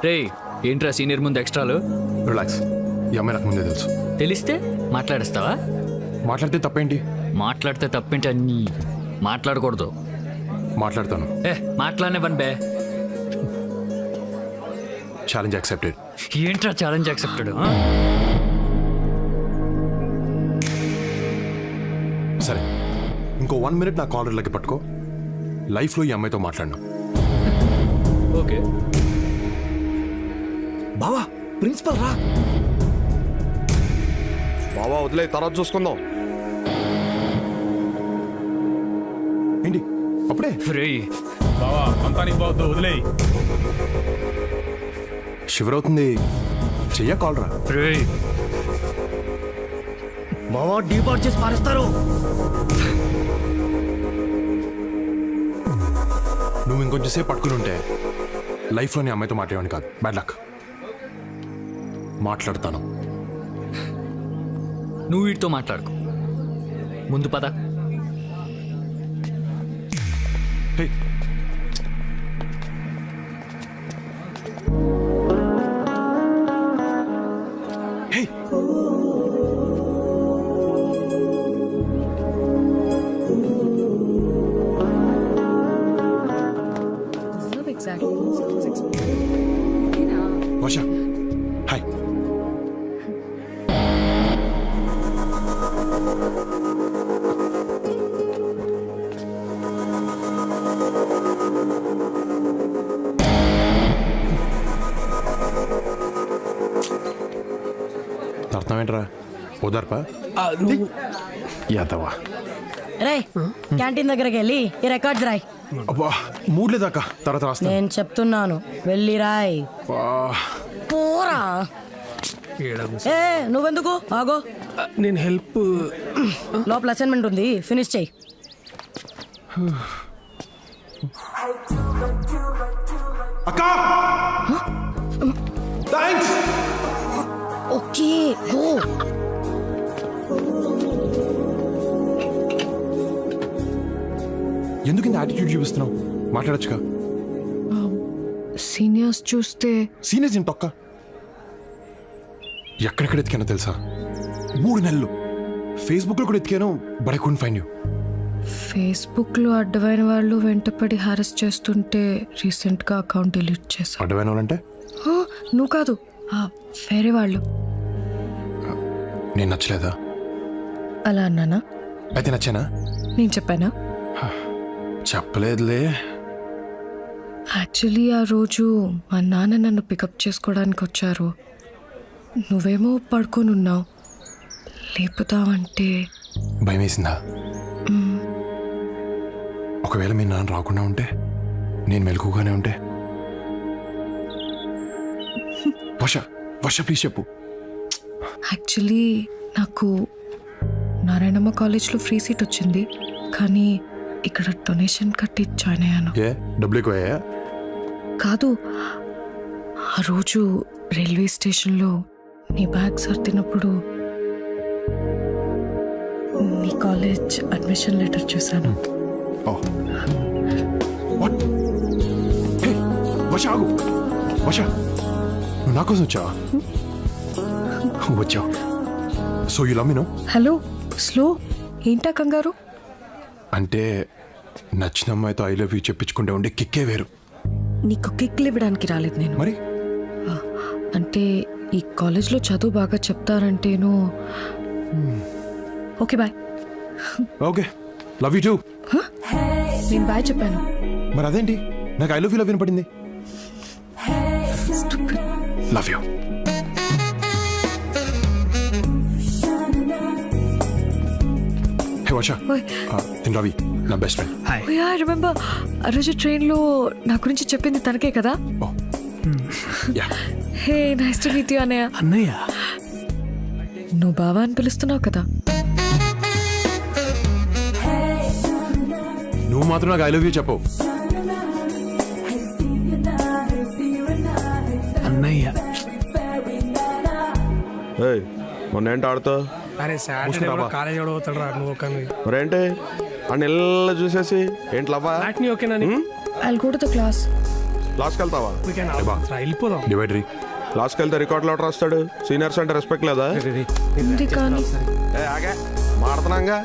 రే ఏంట్రా సీనియర్ ముందు ఎక్స్ట్రాలు? రిలాక్స్, ఈ అమ్మాయి నాకు ముందే తెలుసు. తెలిస్తే మాట్లాడేస్తావా? మాట్లాడితే తప్పేంటి? మాట్లాడితే తప్పేంటి? అన్నీ మాట్లాడకూడదు. మాట్లాడతాను. మాట్లాడనే పని బే. Challenge accepted. ఏంట్రా ఛాలెంజ్ యాక్సెప్టెడ్? సరే, ఇంకో 1 minute నా కాలర్లకి పట్టుకో. లైఫ్లో ఈ అమ్మాయితో మాట్లాడినా. ఓకే బావా, ప్రిన్సిపల్ రా. బావా వదిలే, తర్వాత చూసుకుందాం. ఏంటి అప్పుడే? రే బావా అంతా నీకు బావద్దు, వదిలేయి. షివర్ అవుతుంది, చెయ్య కాల్ రా. రే మావా డీపార్ట్ చేసి పారేస్తారు. నువ్వు ఇంకొంచెం సేపు పట్టుకుని ఉంటే లైఫ్లో నీ అమ్మాయితో మాట్లాడేవాడిని కాదు. Bad luck. మాట్లాడతాను. నువ్వు వీటితో మాట్లాడుకో, ముందు పద. హే, హే అర్థం ఏంట్రా ఓదార్పా యాదవా రే క్యాంటీన్ దగ్గరికి వెళ్ళి ఈ రికార్డ్స్ రాయ్. అబ్బా మూడ్ లేదాక తర్వాత రాస్తా నేను చెప్తున్నాను వెళ్ళి రాయ్. పోరా. ఏ నువ్వెందుకు ఆగో, నేను హెల్ప్. లోపల అసైన్మెంట్ ఉంది, ఫినిష్ చెయ్యి. అక్కా థాంక్స్. Okay go. ఎందుకు ఇంత యాటిట్యూడ్ చూపిస్తున్నావు? మాట్లాడొచ్చుగా. సీనియర్స్ చూస్తే సీనియర్స్ ఏంటి తొక్క? ఎక్కడెక్కడ ఎతికానో తెలుసా? 3 నెలలు ఫేస్బుక్లో కూడా ఎతికాను, but I couldn't find you. ఫేస్బుక్లో అడ్డమైన వాళ్ళు వెంటపడి హారెస్ట్ చేస్తుంటే రీసెంట్గా అకౌంట్ డిలీట్ చేశాను. అడ్డమైన వాళ్ళంటే నువ్వు కాదు, వేరే వాళ్ళు. నేను నచ్చలేదా? అలా అన్నానా? అయితే నచ్చానా? నేను చెప్పానా? చెప్పలేదులే. యాక్చువల్లీ ఆ రోజు మా నాన్న నన్ను పికప్ చేసుకోవడానికి వచ్చారు. నువ్వేమో పడుకొని ఉన్నావు. లేపుతావంటే భయం వేసిందా? ఒకవేళ మీ నాన్న రాకుండా ఉంటే, నేను మెలకుగానే ఉంటే? వర్ష ప్లీజ్ చెప్పు. యాక్చువల్లీ నాకు నారాయణమ్మ కాలేజ్లో ఫ్రీ సీట్ వచ్చింది, కానీ ఇక్కడ డొనేషన్ కట్టి జాయిన్ అయ్యాను. ఏ డబ్బులు ఎక్కువయ్యా? కాదు, ఆ రోజు రైల్వే స్టేషన్లో నీ బ్యాగ్ సర్దినప్పుడు నీ కాలేజ్ అడ్మిషన్ లెటర్ చూశాను. వర్ష నువ్వు నా కోసం వచ్చావా? వచ్చావు. So you love me no? Hello, slow ఏంటా కంగారు? అంటే నచ్చిన అమ్మాయితో ఐ లవ్ యూ చెప్పించుకుంటే ఉండే కిక్కే వేరు. నీకు కిక్లు ఇవ్వడానికి రాలేదు నేను. మరి అంటే ఈ కాలేజ్లో చదువు బాగా చెప్తారంటేను. Okay bye. Okay love you too. నేను బాయ్ చెప్పాను. మరి అదేంటి నాకు ఐ లవ్ యూ వినపడింది? Love you. హే వర్ష, నేను రవి, నా బెస్ట్ ఫ్రెండ్. ఐ రిమెంబర్ ఆ రోజు ట్రైన్లో నా గురించి చెప్పింది తనకే కదా? Hey nice to meet you అన్నయ్య. అన్నయ్య నువ్వు బావా అని పిలుస్తున్నావు కదా? నువ్వు మాత్రం నాకు ఐ లవ్ యూ చెప్పవు. అన్నయ్య. మొన్న ఏంటి ఆడుతావు? అరే సాటర్డే కాలేజ్ కూడా పోతాడు రా నువ్వు. కానీ మరేంటి అని ఇళ్ళ చూసేసి ఏంటి లవ్వా? నీ ఓకేనా? I'll go to the class. క్లాస్కి వెళ్తావా? వెళ్ళిపోదాం. డివైడరీ క్లాస్కి వెళ్తే రికార్డులు అవుట్ రాస్తాడు. సీనియర్స్ అంటే రెస్పెక్ట్ లేదా? ఉంది కానీ ఆగా మాడుతున్నాగా.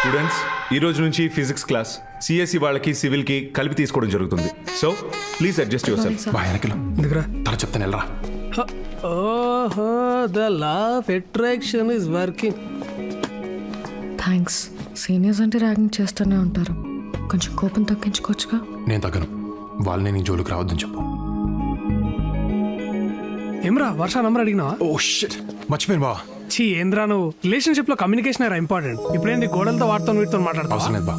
స్టూడెంట్స్, ఈ రోజు నుంచి ఫిజిక్స్ క్లాస్ సిఎస్సి వాళ్ళకి సివిల్ కి కలిపి తీసుకోవడం జరుగుతుంది. సో ప్లీజ్ అడ్జస్ట్ యువర్ సెల్ఫ్. వెనకలో తన చెప్తాను వెళ్ళరా. ఓహో, the law of attraction is working. Thanks. Seniors అంటే ర్యాగింగ్ చేస్తూనే ఉంటారు. కొంచెం కోపం తగ్గించుకోవచ్చుగా. నేను తగ్గను. వాళ్ళని నీ జోలికి రావద్దని చెప్పు. ఏమ్రా వర్ష నంబర్ అడిగినావా? ఓ షిట్, మర్చిపోయాను బా. చీ ఏంద్రా నువ్వు. రిలేషన్షిప్ లో కమ్యూనికేషన్ రా ఇంపార్టెంట్. ఇప్పుడేంటి గోడలతో వాడుతో వీటితో మాట్లాడతావు? అవసరం లేదు బా.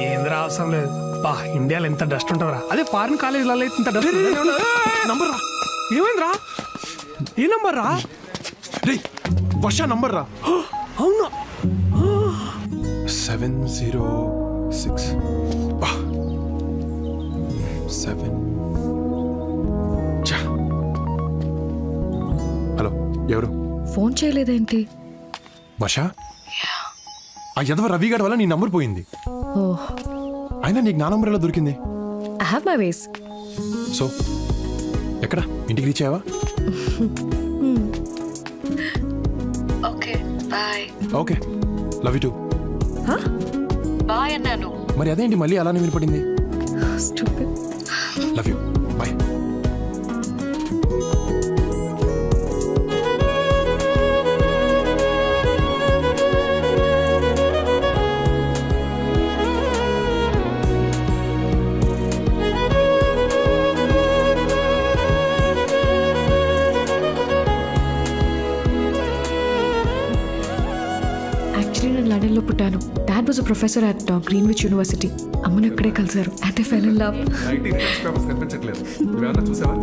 ఏంద్రా అవసరం లేదు బా. ఇండియాలో ఎంత డస్ట్ ఉంటుందిరా. అదే ఫారిన్ కాలేజ్లలో అయితే ఇంత డస్ట్. నంబర్ రా. ఏమైందిరా? ఏ నంబర్ రా? వర్ష నంబర్ రా. అవునా? 706 7. హలో, ఎవరు? ఫోన్ చేయలేదేంటి? వర్ష, ఆ యదవ రవి గారి వల్ల నీ నంబర్ పోయింది. ఓహ్, అయినా నీకు నా నంబర్ ఎలా దొరికింది? I have my ways. So ఎక్కడ? ఇంటికి రీచ్ అయ్యావా? Okay bye. Okay love you too. Bye అన్నాను. మరి అదేంటి మళ్ళీ అలానే వినపడింది? స్టూపిడ్. Love you, bye. చెప్పాను. Dad was a professor at Greenwich university. అమ్మను ఇక్కడే కలిసారు. అంటే ఫెల్ ఇన్ లవ్. కనిపించట్లేదు. నువ్వేమన్నా చూసావా?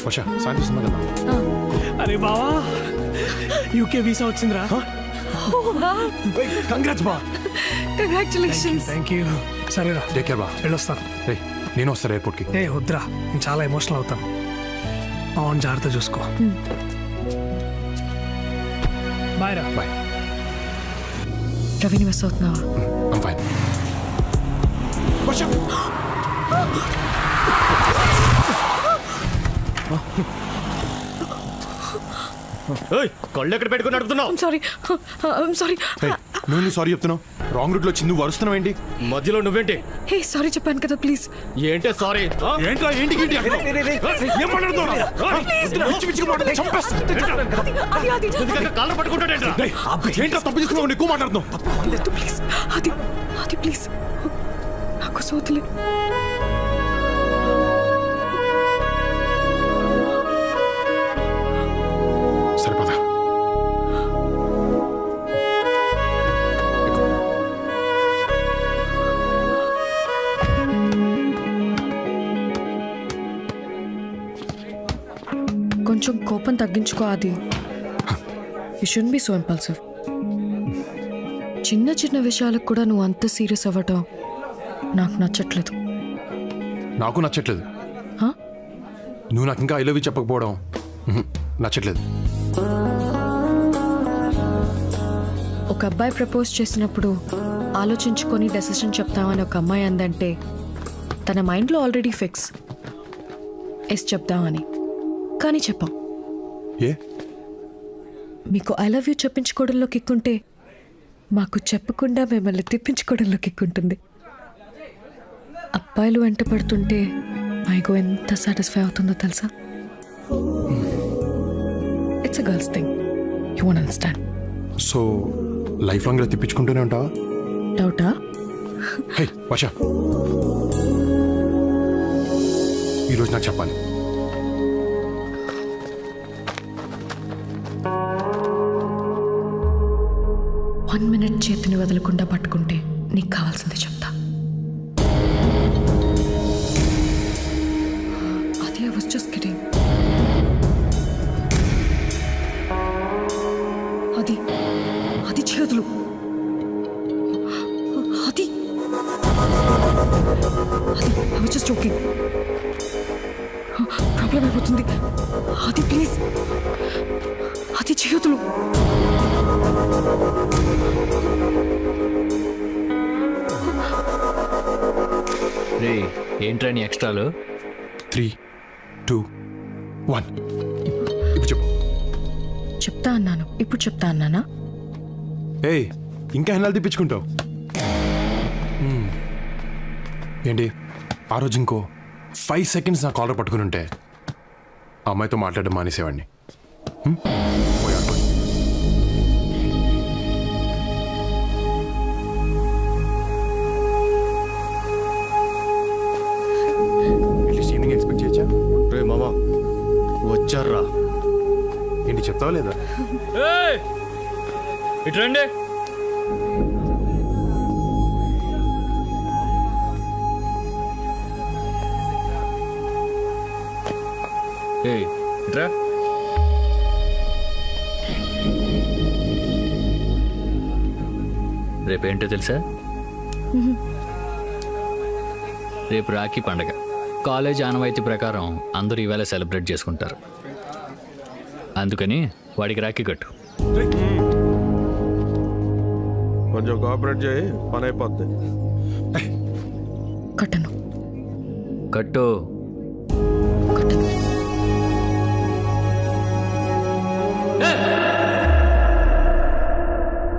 వర్ష సాయంత్రం సినిమా కదా. అరే బావా, యూకే వీసా వచ్చిందిరా. కంగ్రాట్స్ బా. కంగ్రాచులేషన్స్. Thank you. సరేరా, టేక్ కేర్ బా. వెళ్ళొస్తాను. రేయ్ నేను వస్తాను ఎయిర్పోర్ట్కి. ఏ వద్దురా, నేను చాలా ఎమోషనల్ అవుతాను. అవును, జాగ్రత్త చూసుకో. బాయ్ రా. బాయ్. రవిని మిస్ అవుతున్నావా? I'm fine. వర్ష కళ్ళు ఎక్కడ పెట్టుకుని నడుపుతున్నావు? సారీ. నువ్వు సారీ చెప్తున్నావు. రాంగ్ రూట్లో వచ్చి నువ్వు వరుస్తున్నావు ఏంటి? మధ్యలో నువ్వేంటి? హే సారీ చెప్పాను కదా, ప్లీజ్. ఏంటే సారీ? ఏంట్రా ఏంటి ఏం మాట్లాడుతున్నావు? కాళ్ళు పట్టుకుంటాడేంట్రా? ఏంట్రా తప్పు తీసుకున్నావు? ఎక్కువ మాట్లాడుతున్నావు. ప్లీజ్ అది ప్లీజ్ నాకు సోతులే. సరిపదా. కొంచెం కోపం తగ్గించుకో ఆది. You should be so impulsive. చిన్న చిన్న విషయాలకు కూడా నువ్వు అంత సీరియస్ అవ్వటం నాకు నచ్చట్లేదు. నాకు నచ్చట్లేదు. హా? నువ్వు నాకు ఇంకా ఐ లవ్ యూ చెప్పకపోవడం నచ్చట్లేదు. ఒక అబ్బాయి ప్రపోజ్ చేసినప్పుడు ఆలోచించుకొని డెసిషన్ చెప్తామని ఒక అమ్మాయి అందంటే తన మైండ్లో ఆల్రెడీ ఫిక్స్ ఎస్ చెప్దామని. కానీ చెప్పాం. ఏ మీకు ఐ లవ్ యూ చెప్పించుకోవడంలో కిక్కుంటే మాకు చెప్పకుండా మిమ్మల్ని తిప్పించుకోవడంలో కిక్కుంటుంది. అబ్బాయిలు వెంట పడుతుంటే మైగో ఎంత సాటిస్ఫై అవుతుందో తెలుసా? It's a girls thing. You won't understand. So life long ఇలా తిప్పించుకుంటూనే ఉంటావా? డౌటా? హే వర్ష, ఈరోజు నాకు చెప్పాలి. వన్ మినిట్ చేతిని వదలకుండా పట్టుకుంటే నీకు కావాల్సింది చెప్తా. అది ఐ వాస్ జస్ట్ కిడింగ్. అది చేతులు. అది I was just joking. Problem అయిపోతుంది. అది ప్లీజ్, అది చేతులు. రే ఏంట్రా నీ ఎక్స్ట్రాలు? 3, 2, 1 ఇప్పుడు చెప్పు. చెప్తా అన్నాను, ఇప్పుడు చెప్తా అన్నానా? ఏయ్ ఇంకా హెన్నాలు తిప్పించుకుంటావు ఏంటి? ఆ రోజు ఇంకో 5 seconds నా కాలర్ పట్టుకుని ఉంటే ఆ అమ్మాయితో మాట్లాడడం మానేసేవాడిని. ఎక్స్పెక్ట్ చేయొచ్చా? రే మామా వచ్చారా? ఏంటి చెప్తావా లేదా? ఇటు రండి. ఇట్రా. రేపేంటో తెలుసా? రేపు రాఖీ పండగ. కాలేజ్ ఆనవాయితీ ప్రకారం అందరూ ఈవేళ సెలబ్రేట్ చేసుకుంటారు. అందుకని వాడికి రాఖీ కట్టు. కొంచెం కోఆపరేట్ చేయి, పని అయిపోద్ది. కట్టను. కట్టు.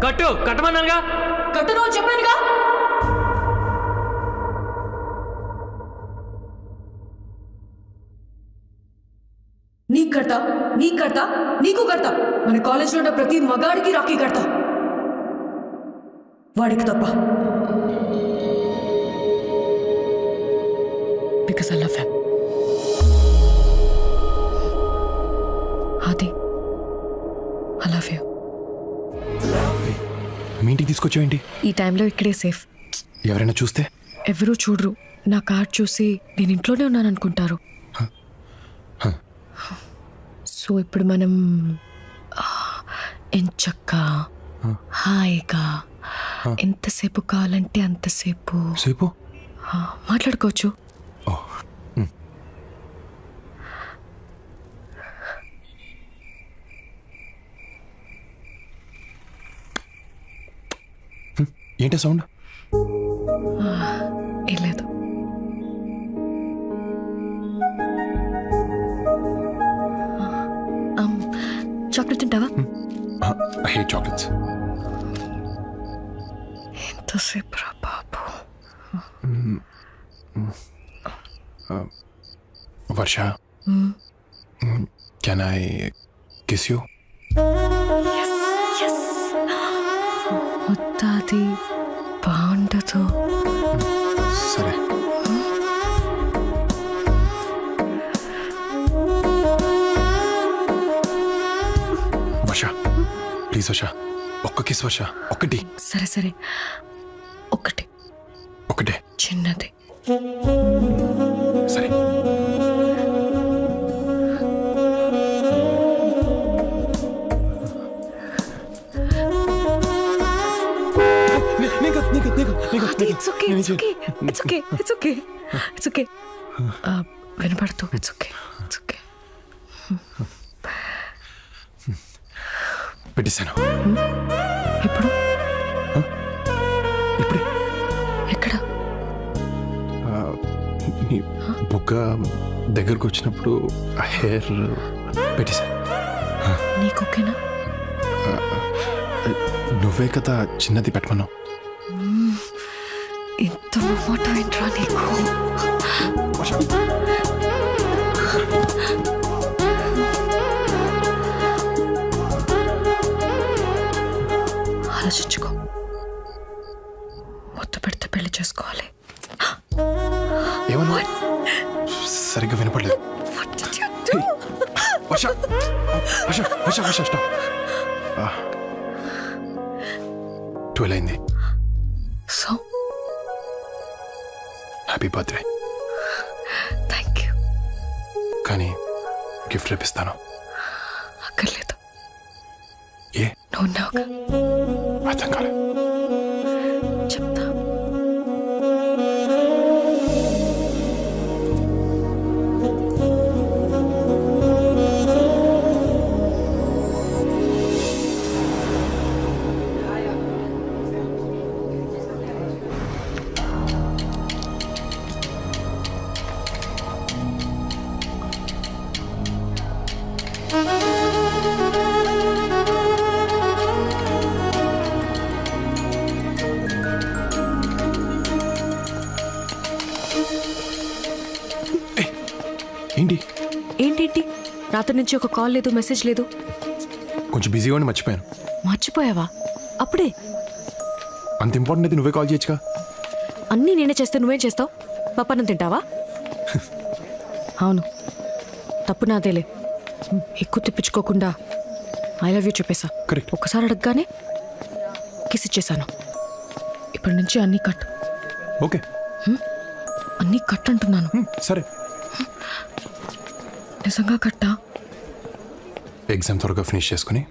కట్టు. కట్టమన్నానుగా. కట్టను అని చెప్పానుగా. నీకు కడతా, నీకు కడతా, నీకు కడతా. మన కాలేజ్లో ఉన్న ప్రతి మగాడికి రాఖీ కడతా, వాడికి తప్ప. Because I love him. ఆది, ఐ లవ్ యూ. మీ ఇంటికి తీసుకొచ్చావేంటి? ఈ టైంలో ఇక్కడే సేఫ్. ఎవరైనా చూస్తే? ఎవరూ చూడరు. నా కార్డ్ చూసి నేను ఇంట్లోనే ఉన్నాను అనుకుంటారు. సో ఇప్పుడు మనం ఎంచక్కా హాయిగా ఎంతసేపు కావాలంటే అంతసేపు మాట్లాడుకోవచ్చు. ఏంటి సౌండ్? ఏం లేదు. చాక్లెట్ తింటావా? I hate chocolates. ఎంతసేపు రా బాబు. వర్ష, కెన్ ఐ కిస్ యూ? ముత్తాది బాగుండదు. సరే. వర్ష ప్లీజ్ వర్ష, ఒక్క కిస్ వర్ష, ఒక్కటి. సరే సరే, ఒకటే చిన్నది. సరే. వినపడుతూ ఇట్స్ ఓకే. పెట్టేశాను. ఎప్పుడు? ఇప్పుడే. ఎక్కడ? నీ బుగ్గ దగ్గరకు వచ్చినప్పుడు హెయిర్ పెట్టేశాను. నీకు ఓకేనా? నువ్వే కదా చిన్నది పెట్టమన్నావు. ఎంత మాట ఏంట్రా నీకు? ఆలోచించుకో. మొత్తం పెడితే పెళ్లి చేసుకోవాలి. ఏమన్నా? సరిగ్గా వినపడలేదు. వర్ష వర్ష వర్ష వర్ష స్టాప్. 12 అయింది. So happy birthday. Thank you. కానీ గిఫ్ట్ రేపిస్తాను. అక్కర్లేదు. ఏ? నువ్వు ఉన్నావుగా. అర్థం కాలే. చెప్తా. ఏంటి రాత్రి నుంచి ఒక కాల్ లేదు, మెసేజ్ లేదు. కొంచెం బిజీగా ఉండి మర్చిపోయాను. మర్చిపోయావా? అప్పుడే? అంత ఇంపార్టెంట్ అయితే నువ్వే కాల్ చేయొచ్చుగా. అన్నీ నేనే చేస్తే నువ్వేం చేస్తావు? పప్పన్నం తింటావా? అవును, తప్పు నాదేలే. ఎక్కువ తిప్పించుకోకుండా ఐ లవ్ యూ చెప్పేశా. కరెక్ట్. ఒక్కసారి అడగగానే కిస్ ఇచ్చేసాను. ఇప్పటి నుంచి అన్నీ కట్. ఓకే, అన్నీ కట్ అంటున్నాను. సరే. నిజంగా కట్టా? ఎగ్జామ్ త్వరగా ఫినిష్ చేసుకుని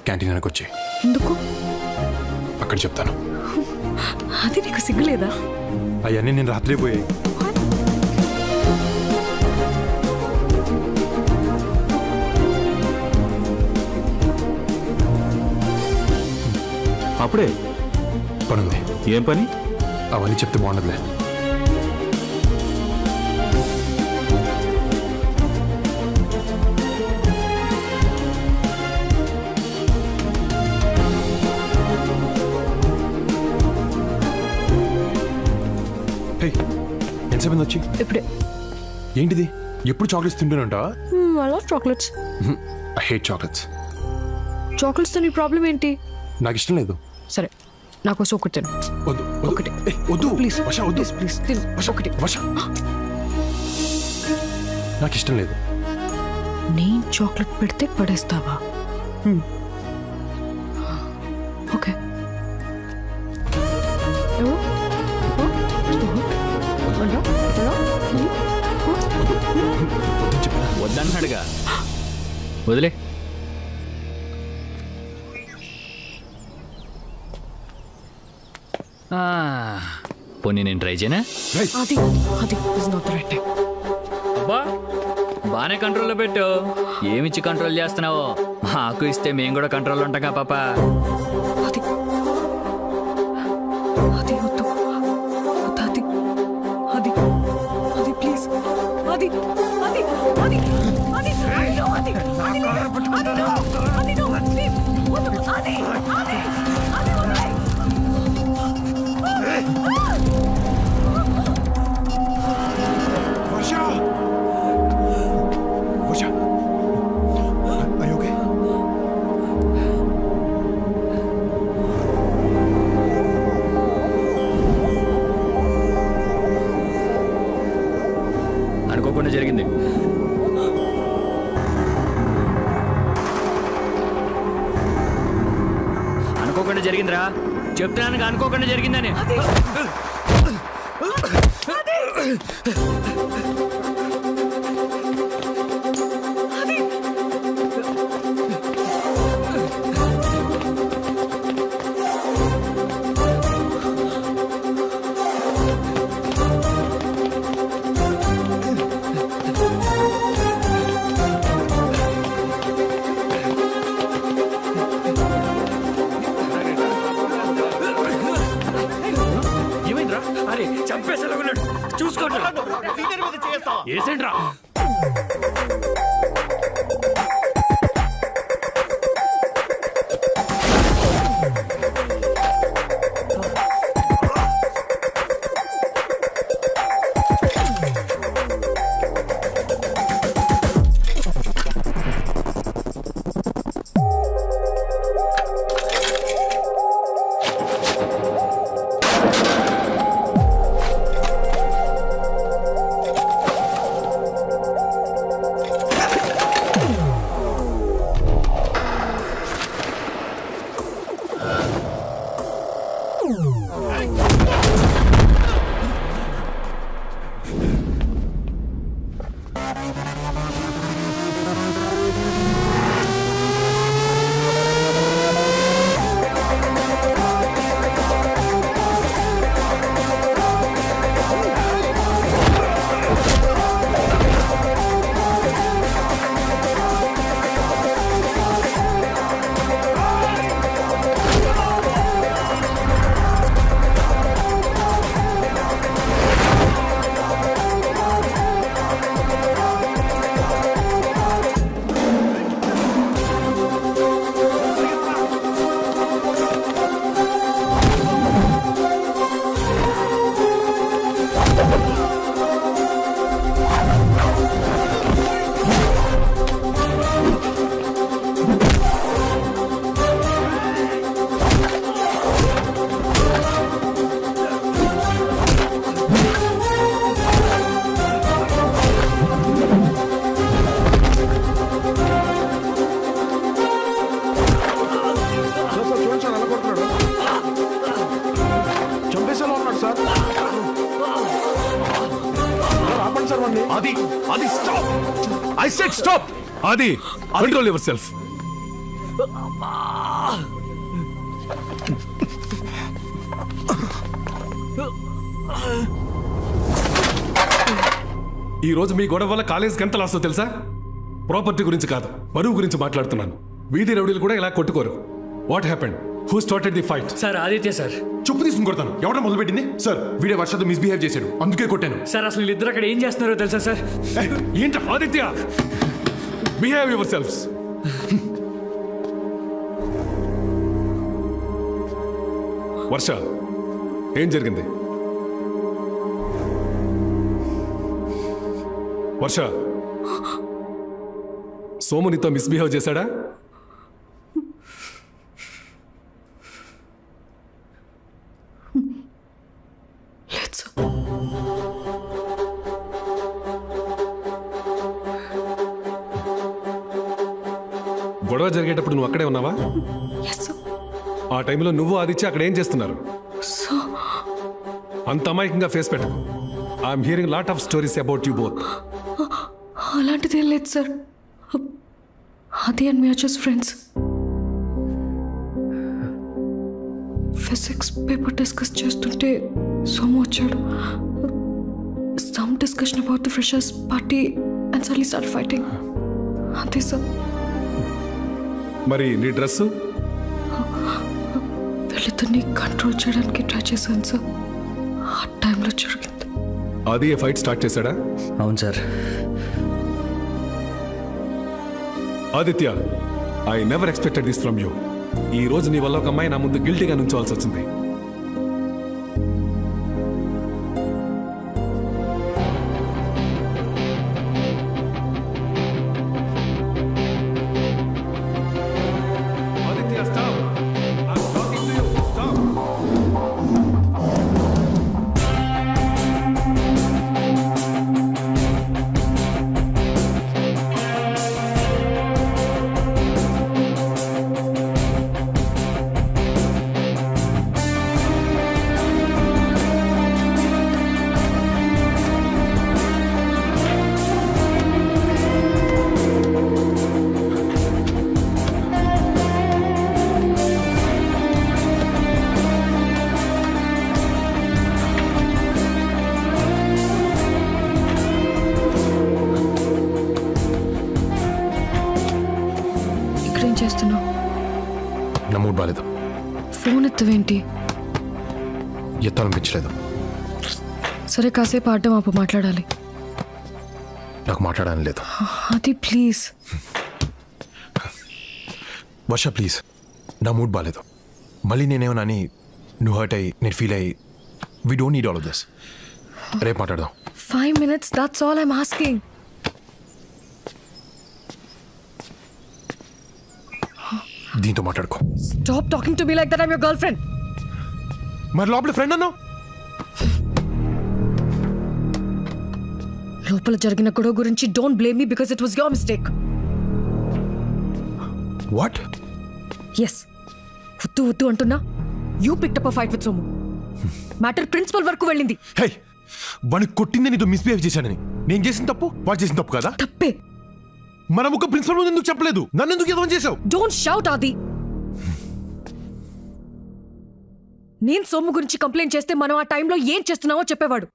క్యాంటీన్ వెనక్కి వచ్చి. ఎందుకు? అక్కడ చెప్తాను. అది నీకు సిగ్గులేదా? అవన్నీ నేను రాత్రి పోయాయి. అప్పుడే పనుంది. ఏం పని? అవన్నీ చెప్తే బాగుండదులే. ఎంతసేపు వచ్చి? ఇప్పుడే. ఏంటిది? ఎప్పుడు చాక్లెట్స్ తింటూనే ఉంటావా? I love chocolates. I hate chocolates. చాక్లెట్స్తో నీ ప్రాబ్లం ఏంటి? నాకు ఇష్టం లేదు. సరే, నాకోసం ఒకటి తిను. వద్దు ఒకటి. వద్దు ప్లీజ్ వర్ష, వద్దు ప్లీజ్ తిను. వర్ష, ఒకటి. వర్ష. నాకు ఇష్టం లేదు. నేను చాక్లెట్ పెడితే పడేస్తావా? ఓకే. వద్దన్నాడుగా, వదిలే. పోనీ నేను ట్రై చేయనా? అది is not the right time. అబ్బా బాగానే కంట్రోల్లో పెట్టు. ఏమిచ్చి కంట్రోల్ చేస్తున్నావో మాకు ఇస్తే మేము కూడా కంట్రోల్ ఉంటాగా పాప. అది అది వద్దు, అది అది అది ప్లీజ్, అది అది అది అది no, అది అది అది no, please, వద్దు, అది అది అది వదిలేయ్. వర్ష, are you okay? అనుకోకుండా జరిగింది. అనుకోకుండా జరిగిందిరా, చెప్తున్నాను అనుకోకుండా జరిగిందని. ఏమైందిరా? అరే చంపేసేలా ఉన్నాడు, చూసుకోండి. ఏసేంట్రా? Adi, stop! I said stop! Adi, control yourself. ఈ రోజు మీ గొడవ వల్ల కాలేజీకి ఎంత లాస్ తెలుసా? ప్రాపర్టీ గురించి కాదు, బరువు గురించి మాట్లాడుతున్నాను. వీధి రౌడీలు కూడా ఇలా కొట్టుకోరు. What happened? Who started the fight? Sir Aditya sir. చెప్పు తీసుకుని కొడతాను. ఎవడ మొదలుపెట్టింది? సార్ వీడే వర్షతో మిస్బిహేవ్ చేశాడు, అందుకే కొట్టాను. సార్ అసలు వీళ్ళిద్దరు అక్కడ ఏం చేస్తున్నారో తెలుసా సార్? ఏంట Aditya? Behave your Varsha, ఏం జరిగింది? వర్ష, సోము నీతో మిస్బిహేవ్ చేశాడా? గొడవ జరిగేటప్పుడు నువ్వు అక్కడే ఉన్నావా? Yes sir. ఆ టైంలో నువ్వు ఆదిత్య అక్కడ ఏం చేస్తున్నారు? సో అంత అమాయకంగా ఫేస్ పెట్టకు. I'm hearing lot of stories about you both. అలాంటిదేం లేదు సార్. అది and me just friends. Physics paper discuss చేస్తుంటే సోము వచ్చాడు. Some discussion about the freshers party and suddenly start fighting. అంతే సార్. మరి నీ డ్రెస్సు? వీళ్ళిద్దరిని కంట్రోల్ చేయడానికి ట్రై చేశాను సార్. ఆ టైంలో జరిగింది. అది ఏ ఫైట్ స్టార్ట్ చేశాడా? అవును sir. Aditya, I never expected this from you. ఈ రోజు నీ వల్ల ఒక అమ్మాయి నా ముందు గిల్టీగా నుంచోవాల్సి వచ్చింది. Aditya, stop. I'm talking to you. Stop. ఇక్కడేం చేస్తున్నావు? నా మూడ్ బాగాలేదు. ఫోన్ ఎత్తవేంటి? ఎత్తాలనిపించలేదు. సరే కాసేపు ఆడడం ఆపు, మాట్లాడాలి. నాకు మాట్లాడాలని లేదు. అది ప్లీజ్. వర్ష ప్లీజ్, నా మూడ్ బాగాలేదు. మళ్ళీ నేనేమన్నా అని నువ్వు హర్ట్ అయ్యి నేను ఫీల్ అయ్యి we don't need all of this. రేపు మాట్లాడదాం. 5 minutes, that's all I'm asking. దీంతో మాట్లాడుకో. Stop talking to me like that. I'm your girlfriend. మరి లోపల ఫ్రెండ్ అన్నావు. లోపల జరిగిన గొడవ గురించి don't blame me because it was your mistake. What? Yes, వద్దు వద్దు అంటున్నా. You picked up a fight with Somu. Matter principal వరకు వెళ్ళింది. హే, వాడిని కొట్టింది నీతో మిస్బిహేవ్ చేశానని. నేను చేసిన తప్పు వాడు చేసిన తప్పు కదా? తప్పే. మనం ఒక ప్రిన్సిపల్ ముందు ఎందుకు చెప్పలేదు? నన్ను ఎందుకు ఎదవం చేసావు? డోంట్ షౌట్ ఆది. నేను సోము గురించి కంప్లైంట్ చేస్తే మనం ఆ టైంలో ఏం చేస్తున్నావో చెప్పేవాడు.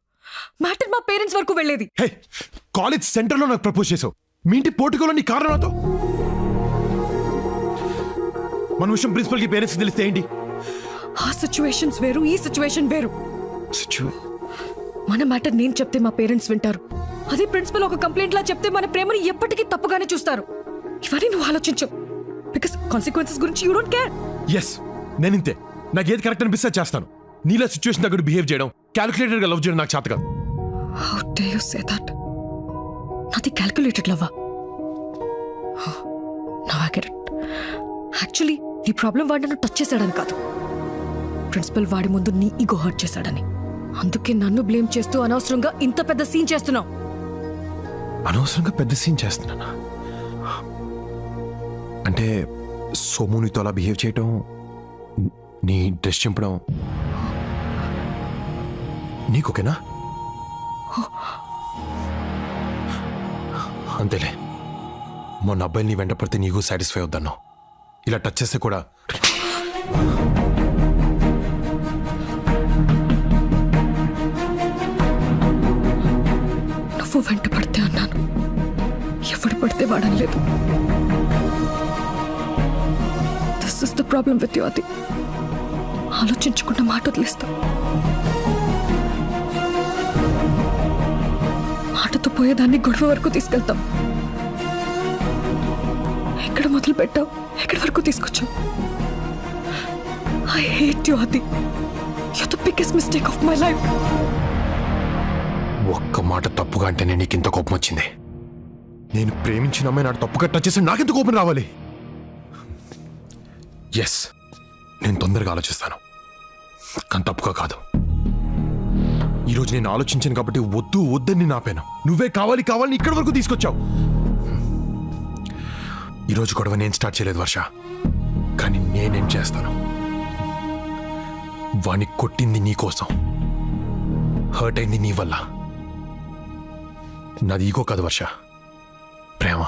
మ్యాటర్ మా పేరెంట్స్ వరకు వెళ్ళేది. హే, కాలేజ్ సెంటర్లో నాకు ప్రపోజ్ చేసావు. మీ ఇంటి పోర్టుకోలో నీ కారణంతో మన విషయం ప్రిన్సిపల్కి పేరెంట్స్కి తెలిస్తే ఏంటి? ఆ సిచ్యువేషన్స్ వేరు, ఈ సిచ్యువేషన్ వేరు. మన మ్యాటర్ నేను చెప్తే మా పేరెంట్స్ వింటారు. అదే ప్రిన్సిపల్ ఒక కంప్లైంట్ లా చెప్తే మన ప్రేమని ఎప్పటికీ తప్పుగానే చూస్తారు. ఇవన్నీ నువ్వు ఆలోచించు. బికాస్ కాన్సిక్వెన్సెస్ గురించి యూ డోంట్ కేర్. ఎస్, నేను ఇంతే. నాకు ఏది కరెక్ట్ అనిపిస్తే చేస్తాను. నీలా సిచ్యువేషన్ దగ్గర బిహేవ్ చేయడం, క్యాలిక్యులేటెడ్ గా లవ్ చేయడం నాకు చేత కాదు. How dare you say that? నాది క్యాలిక్యులేటెడ్ లవ్వా? Now I get it. Actually నీ ప్రాబ్లం వాడు నన్ను టచ్ చేశాడని కాదు, ప్రిన్సిపల్ వాడి ముందు నీ ఈగో హర్ట్ చేశాడని. అందుకే నన్ను బ్లేమ్ చేస్తూ అనవసరంగా ఇంత పెద్ద సీన్ చేస్తున్నావు. అనవసరంగా పెద్ద సీన్ చేస్తున్నానా? అంటే సోము నీతో అలా బిహేవ్ చేయటం, నీ డ్రెస్ చింపడం నీకోకేనా? అంతేలే. మొన్న అబ్బాయిని నీ వెంట పడితే నీకు సాటిస్ఫై అవుతాను. ఇలా టచ్ చేస్తే కూడా నువ్వు వెంట పడితే అన్నాను, ఎవడు పడితే వాడనలేదు. This is the problem with you అది. ఆలోచించకుండా మాట వదిలేస్తా. మాటతో పోయేదాన్ని గొడవ వరకు తీసుకెళ్తాం. ఎక్కడ మొదలు పెట్టావు, ఎక్కడి వరకు తీసుకొచ్చావు? ఐ హేట్ యు అది. You the biggest mistake of my life. ఒక్క మాట తప్పుగా అంటేనే నీకు ఇంత కోపం వచ్చింది. నేను ప్రేమించిన అమ్మాయి నాకు తప్పుగా టచ్ చేస్తే నాకెంత కోపం రావాలి? ఎస్, నేను తొందరగా ఆలోచిస్తాను, కానీ తప్పుగా కాదు. ఈరోజు నేను ఆలోచించాను కాబట్టి వద్దు వద్దని నేను ఆపాను. నువ్వే కావాలి కావాలని ఇక్కడి వరకు తీసుకొచ్చావు. ఈరోజు గొడవ నేను స్టార్ట్ చేయలేదు వర్ష, కానీ నేనేం చేస్తాను. వాణ్ణి కొట్టింది నీ కోసం, హర్ట్ అయింది నీ వల్ల. నాది ఈగో కాదు వర్ష, ప్రేమ.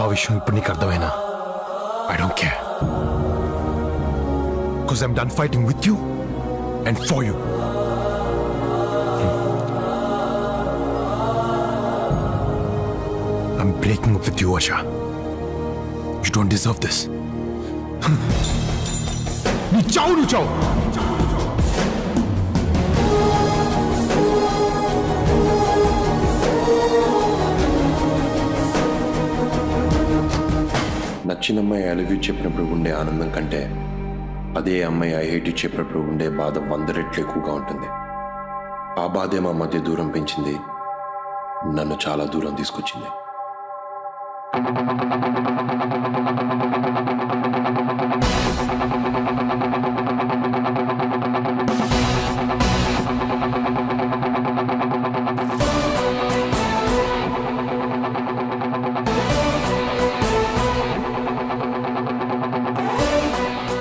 ఆ విషయం ఇప్పుడు నీకు అర్థమైనా I don't care, because I'm done fighting with you and for you. I'm breaking up with you, Asha. You don't deserve this. నీ చావు. నచ్చిన అమ్మాయి ఐ లవ్ యూ చెప్పినప్పుడు ఉండే ఆనందం కంటే అదే అమ్మాయి ఐ హేట్ యూ చెప్పినప్పుడు ఉండే బాధ 100 రెట్లు ఎక్కువగా ఉంటుంది. ఆ బాధే మా మధ్య దూరం పెంచింది, నన్ను చాలా దూరం తీసుకొచ్చింది.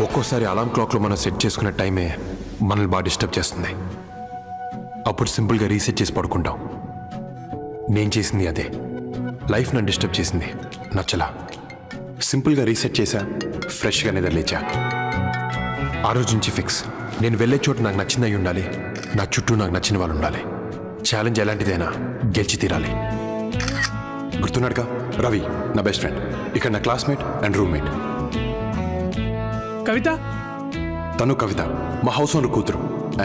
ఒక్కోసారి అలారం క్లాక్లో మనం సెట్ చేసుకున్న టైమే మనల్ని బాగా డిస్టర్బ్ చేస్తుంది. అప్పుడు సింపుల్గా రీసెట్ చేసి పడుకుంటాం. నేను చేసింది అదే. లైఫ్ నన్ను డిస్టర్బ్ చేసింది, నచ్చలా. సింపుల్గా రీసెట్ చేశా, ఫ్రెష్గా నిద్రలేచా. ఆ రోజు నుంచి ఫిక్స్, నేను వెళ్ళే చోటు నాకు నచ్చింది అయి ఉండాలి, నా చుట్టూ నాకు నచ్చిన వాళ్ళు ఉండాలి. ఛాలెంజ్ ఎలాంటిదైనా గెలిచి తీరాలి. గుర్తున్నాడుగా రవి, నా బెస్ట్ ఫ్రెండ్, ఇక్కడ నా క్లాస్మేట్ అండ్ రూమ్మేట్. కవిత, తను కవిత, మా హౌస్ ఓనర్ కూతురు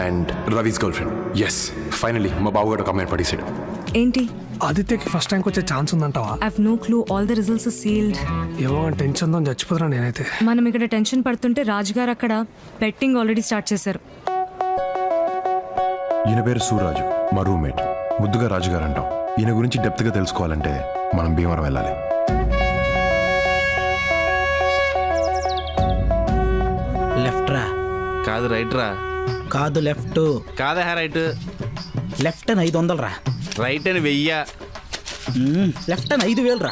and Ravi's girlfriend. Yes, finally మా బావగాడు ఒక అమ్మాయిని పడేసాడు. ఏంటి? ఆదిత్యకి ఫస్ట్ ర్యాంక్ వచ్చే ఛాన్స్ ఉందంటావా? I have no clue, all the results sealed. ఏమో టెన్షన్ తో చచ్చిపోతున్నా నేనైతే. మనం ఇక్కడ టెన్షన్ పడుతుంటే రాజుగారు అక్కడ బెట్టింగ్ ఆల్రెడీ స్టార్ట్ చేశారు. ఈయన పేరు సూరాజు, మా రూమ్మేట్. ముద్దుగా రాజుగారు అంటాం. ఈయన గురించి డెప్త్గా తెలుసుకోవాలంటే మనం భీమవరం వెళ్ళాలి. లెఫ్ట్ రా. కాదు రైట్ రా. కాదు లెఫ్ట్. కాదా రైట్. లెఫ్ట్ అని 500 రా. రైట్ అని 1000. లెఫ్ట్ అని 5000 రా.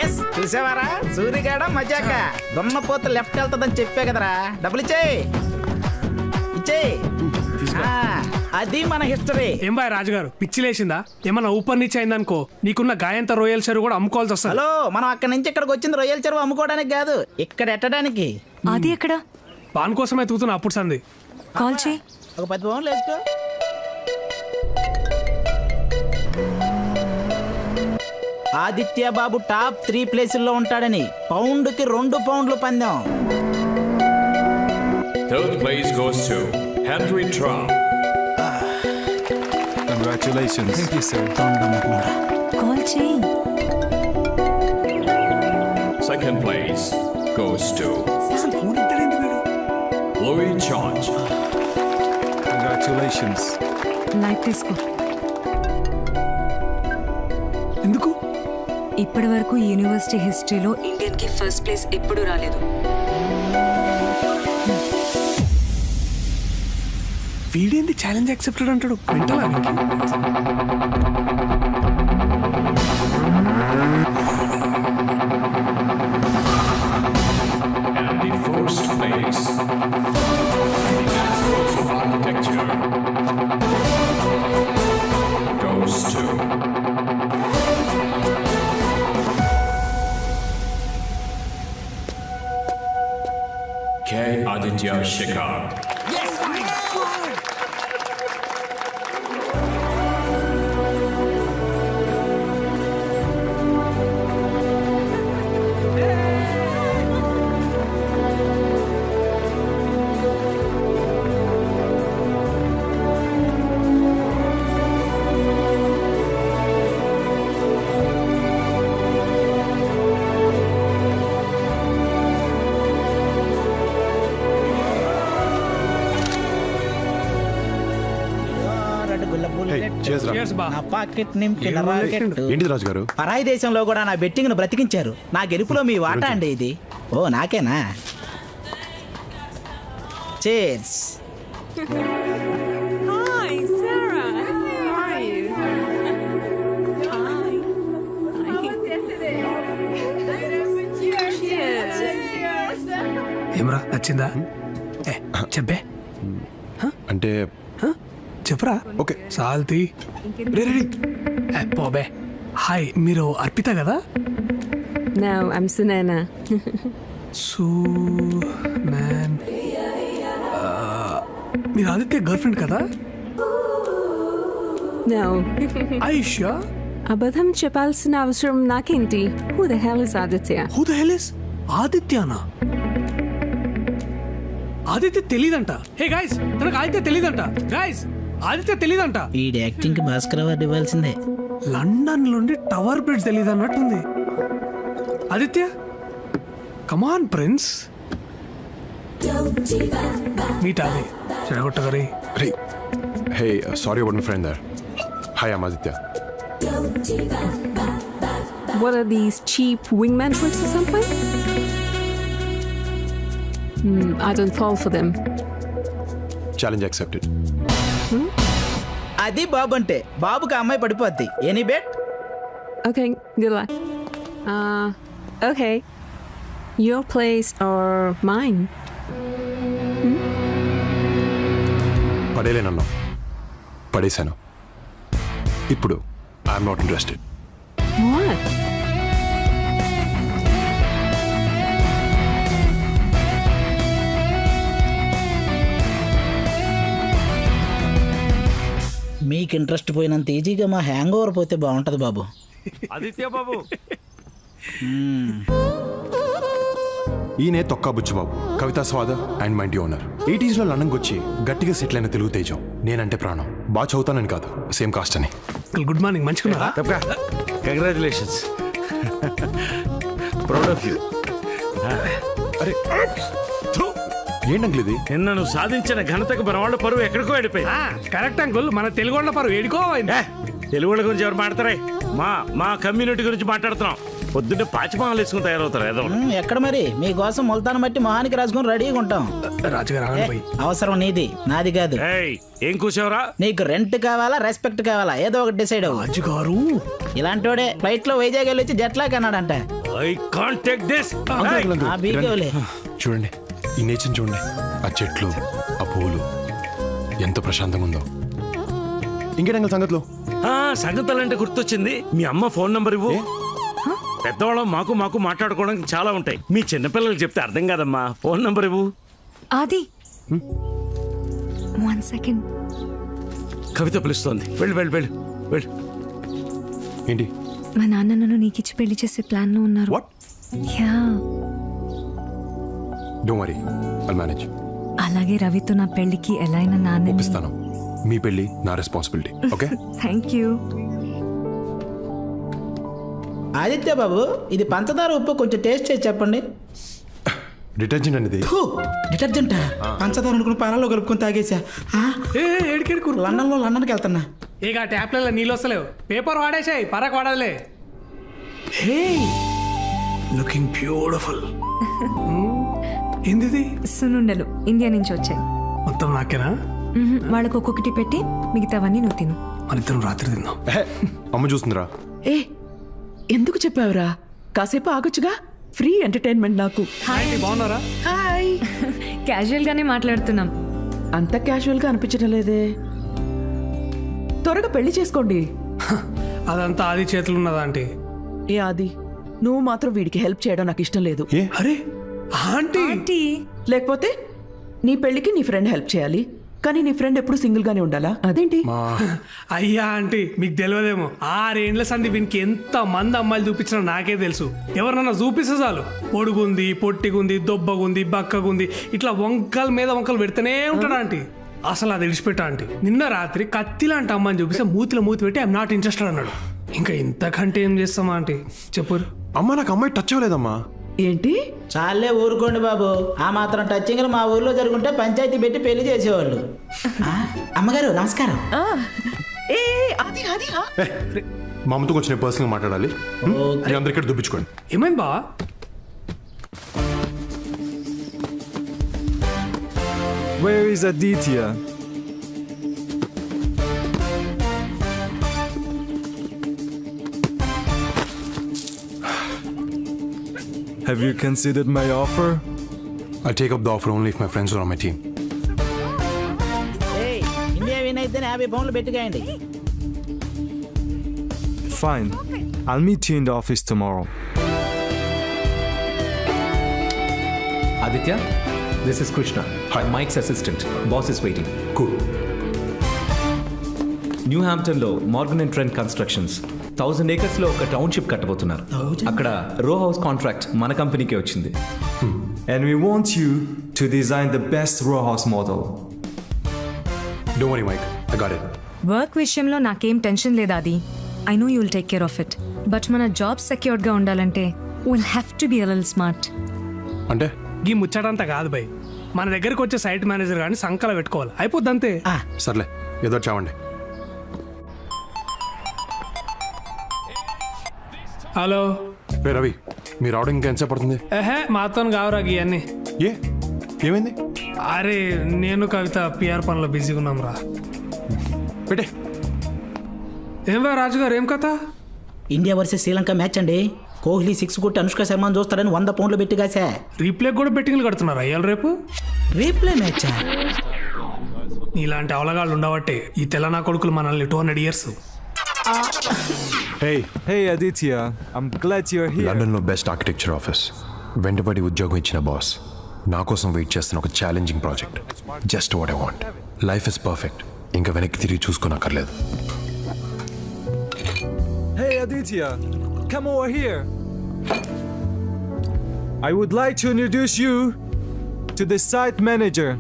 ఎస్, చూసావారా సూరిగాడ మజాక. దొన్నపోత లెఫ్ట్ వెళ్తుందని చెప్పే కదరా. డబ్బులు ఇచ్చేయి. అది మన హిస్టరీ. ఏం బాయ్ రాజుగారు, పిచ్చి లేచిందా? ఏమన్నా ఊపర్ నీచ్ అయిందనుకో, నీకున్న గాయంత రొయ్యల చెరువు కూడా అమ్ముకోవాల్సి వస్తుంది. హలో, మనం అక్కడి నుంచి ఇక్కడికి వచ్చింది రొయ్యల చెరువు అమ్ముకోవడానికి కాదు, ఇక్కడ ఎట్టడానికి. అది ఎక్కడ? పాన్ కోసమే తూతున్నా అప్పుడు సంది. కాల్ చేయి. ఒక 10 పౌండ్లు వేసుకో. ఆదిత్య బాబు టాప్ 3 ప్లేసుల్లో ఉంటాడని పౌండ్కి 2 పౌండ్లు పందెం. Third place goes to Henry Trump. Congratulations. Thank you, sir. Call చేయి. Second place goes to Louis George. Congratulations. Light తీసుకో. ఎందుకు? ఇప్పటి వరకు యూనివర్సిటీ హిస్టరీలో ఇండియన్ కి ఫస్ట్ ప్లేస్ ఎప్పుడూ రాలేదు. వీడేంది ఛాలెంజ్ యాక్సెప్టెడ్ అంటాడు? వింటావా? And the first place in the Masters of Architecture goes to K. Aditya Shekhar. నా పాకెట్ నింపిన రాకెట్. ఏంటి రాజుగారు? పరాయి దేశంలో కూడా నా బెట్టింగ్ ను బ్రతికించారు. నా గెలుపులో మీ వాటా అండి ఇది. ఓ నాకేనా? Chairs. Hi, Sarah. How are you? Hi. How was yesterday? Cheers. ఏమరా నచ్చిందా? ఏ చెప్పే అంటే చెప్పరా. ఓకే సాల్తీ రే పోబే. హాయ్, మీరు అర్పిత కదా? No, I'm Sunana. మ్యాన్ మీరు ఆదిత్య గర్ల్ ఫ్రెండ్ కదా? No. ఐషా అబద్ధం చెప్పాల్సిన అవసరం నాకేంటి? Who the hell is Aditya? Who the hell is ఆదిత్యనా? ఆదిత్య తెలీదంట. హే గాయ్స్, తనకు ఆదిత్య తెలీదంట. గాయ్స్, ఆదిత్య తెలీదంట. ఈ యాక్టింగ్ కి భాస్కర్ అవార్డు ఇవ్వాల్సిందే. లండన్ నుండి టవర్ బ్రిడ్జ్ తెలీదు అన్నట్టుంది. Aditya come on prince, meet Adi చెడగొట్టగరి. రే hey sorry about my friend దర్. Hi I'm Aditya. What are these cheap wingman tricks or something? I don't fall for them. Challenge accepted. అది బాబు అంటే బాబుకి అమ్మాయి పడిపోద్ది. Any bet? Okay, good luck. Okay. Your place or mine? పడేలేనన్నా, పడేశాను. ఇప్పుడు ఐఎమ్ నాట్ ఇంట్రెస్టెడ్. What? మీకు ఇంట్రెస్ట్ పోయినంత ఈజీగా మా హ్యాంగ్ ఓవర్ పోతే బాగుంటది బాబు. ఆదిత్య బాబు, ఈయనే తొక్కా బుచ్చిబాబు, కవితా స్వాద అండ్ మై ఇంటి ఓనర్. 80s లో లండన్కి వచ్చి గట్టిగా సెటిల్ అయిన తెలుగు తేజం. నేనంటే ప్రాణం. బాగా చదువుతానని కాదు, సేమ్ కాస్ట్ అని. గుడ్ మార్నింగ్, మంచిగా కంగ్రాచులేషన్స్. Proud of you. అరే ఏంటంకుల్ ఇది? నిన్న నువ్వు సాధించిన ఘనతకు మన వాళ్ళ పరువు ఎక్కడికో వెళ్ళిపోయి. కరెక్ట్ అంకుల్, మన తెలుగు వాళ్ళ పరువు ఏడుకో. తెలుగు వాళ్ళ గురించి ఎవరు మాట్లాడతారే? మా కమ్యూనిటీ గురించి మాట్లాడుతున్నాం. పొద్దున్నే పాచిమాలు వేసుకుని తయారవుతారు ఏదో. ఎక్కడ మరి మీకోసం ముల్తాన్ మట్టి మొహానికి రాసుకుని రెడీగా ఉంటాం. రాజుగారు అవసరం నీది, నాది కాదు. ఏం కూర్చోవరా? నీకు రెంట్ కావాలా, రెస్పెక్ట్ కావాలా, ఏదో ఒకటి డిసైడ్ అవ్వు. రాజుగారు ఇలాంటి వాడే ఫ్లైట్ లో వైజాగ్ వెళ్ళి వచ్చి జెట్ లాగ్ అన్నాడంట. I can't take this. చూడండి ఈ నేచర్ చూడండి, ఆ చెట్లు, ఆ పువ్వులు ఎంత ప్రశాంతంగా ఉందో. ఇంకేటంగా సంగతులు? సంగతులంటే గుర్తొచ్చింది, మీ అమ్మ ఫోన్ నంబర్ ఇవ్వు. పెద్దవాళ్ళం మాకు మాట్లాడుకోవడానికి చాలా ఉంటాయి. మీ చిన్నపిల్లలు చెప్తే అర్థం కాదమ్మా. ఫోన్ నంబర్ ఇవ్వు. ఆది 1 second. కవిత పిలుస్తోంది. వెళ్ళు. ఏంటి? మా నాన్న నన్ను నీకిచ్చి పెళ్లి చేసే ప్లాన్ లో ఉన్నారు. Yeah, don't worry, I'll manage. అలాగే రవితో నా పెళ్లికి ఎలా అయినా నాన్న ఒప్పిస్తాను. మీ పెళ్లి నా responsibility. Okay, thank you. Aditya బాబు, ఇది పంచదార ఉప్పు కొంచెం టేస్ట్ చేసి చెప్పండి. డిటర్జెంట్ అనేది. డిటర్జెంట్ పంచదార అనుకుని పాలలో కలుపుకొని తాగేసా. లండన్కి వెళ్తున్నా. ఇక ట్యాప్లలో నీళ్ళు వస్తలేవు, పేపర్ వాడేసాయి, పరకు వాడలే. హే, లుకింగ్ బ్యూటిఫుల్. ఏంది? సున్నుండలు ఇండియా నుంచి వచ్చాయి. మొత్తం నాకేనా? వాళ్ళకు ఒక్కొక్కటి పెట్టి మిగతావన్నీ నువ్వు తిను. మన ఇద్దరం రాత్రి తిందాం. అమ్మ చూస్తుందిరా. ఏ ఎందుకు చెప్పావురా? కాసేపు ఆగొచ్చుగా, ఫ్రీ ఎంటర్టైన్మెంట్ నాకు. బాగున్నారా? హాయ్. క్యాజువల్ గానే మాట్లాడుతున్నాం. అంత క్యాజువల్ గా అనిపించడం లేదే. త్వరగా పెళ్లి చేసుకోండి. అదంతా ఆది చేతులు ఉన్నదా ఆంటీ? ఏ ఆది, నువ్వు మాత్రం వీడికి హెల్ప్ చేయడం నాకు ఇష్టం లేదు. అరే ఆంటీ, లేకపోతే నీ పెళ్లికి నీ ఫ్రెండ్ హెల్ప్ చేయాలి, కానీ నీ ఫ్రెండ్ ఎప్పుడు సింగిల్ గానే ఉండాలా? అదేంటి? అయ్యా ఆంటీ, మీకు తెలియదేమో, 6 ఏండ్ల సంది వీనికి ఎంత మంది అమ్మాయిలు చూపించినా నాకే తెలుసు. ఎవరినన్నా చూపిస్తే చాలు, పొడుగుంది, పొట్టిగుంది, దొబ్బగుంది, బక్కగుంది, ఇట్లా వంకల మీద వంకలు పెడితేనే ఉంటాడు ఆంటీ. అసలు అది విడిచిపెట్టా ఆంటీ. నిన్న రాత్రి కత్తిలాంటి అమ్మాయిని చూపిస్తే మూతిలో మూతి పెట్టి ఐఎమ్ నాట్ ఇంట్రెస్టెడ్ అన్నాడు. ఇంకా ఇంతకంటే ఏం చేస్తామా ఆంటీ చెప్పు. అమ్మా, నాకు అమ్మాయి టచ్ అవ్వలేదమ్మా. ఏంటి? చాలే ఊరుకోండి బాబు, ఆ మాత్రం టచింగ్ మా ఊర్లో జరుగుంటే పంచాయతీ పెట్టి పెళ్లి చేసేవాళ్ళు. అమ్మగారు నమస్కారం. మా అమ్మతో కొంచెం పర్సనల్ మాట్లాడాలి. అందరి ఇక్కడ దుబ్బించుకోండి. ఏమైంది బా? Where is Aditya? Have you considered my offer? I'll take up the offer only if my friends are on my team. India win అయితే 50 పౌండ్లు పెట్టుకోండి. Fine. I'll meet you in the office tomorrow. Aditya, this is Krishna. Hi. Mike's assistant. Boss is waiting. Cool. New హాంప్టన్లో Morgan and Trent constructions 1000 ఏకర్స్లో ఒక township కట్టబోతున్నారు. అక్కడ రో house contract మన కంపెనీకే వచ్చింది. And we want you to design the best row house model. Don't worry, Mike. I got it. Work విషయంలో నాకేం tension లేదు అది. I know you will take care of it. But మన job సెక్యూర్డ్గా ఉండాలంటే will have to be a little smart. అంటే ఈ ముచ్చటంతా కాదు భయ్, మన దగ్గరికి వచ్చే సైట్ మేనేజర్ కానీ సంకల పెట్టుకోవాలి, అయిపోద్ది అంతే. సర్లే ఏదో చావండి. హలో రే రవి, మీరు రావడం ఇంకా ఎంతసేపు పడుతుంది? మాతో కావురా ఇవన్నీ. ఏమైంది? అరే నేను కవిత పిఆర్ పనిలో బిజీగా ఉన్నాం రా. పెట్టే. ఏం రా రాజుగారు, ఏం కథ? ఇండియా వర్సెస్ శ్రీలంక మ్యాచ్ అండి. కోహ్లీ 6 కొట్టి అనుష్క శర్మను చూస్తారని 100 పౌండ్లు పెట్టి కాసా. రీప్లే కూడా బెట్టింగ్లు కడుతున్నారు అయ్యాలి రేపు. రీప్లే మ్యాచ్ ఇలాంటి అవలగాళ్ళు ఉండబట్టే ఈ తెలంగాణ కొడుకులు మనల్ని 200 years. Hey Aditya, I'm glad you're here. లండన్లో బెస్ట్ ఆర్కిటెక్చర్ ఆఫీస్, వెంటబడి ఉద్యోగం ఇచ్చిన బాస్, నా కోసం వెయిట్ చేస్తున్న ఒక challenging project. Just what I want. Life is perfect. ఇంకా వెనక్కి తిరిగి చూసుకోనక్కర్లేదు. Hey Aditya, come over here. I would like to introduce you to the site manager.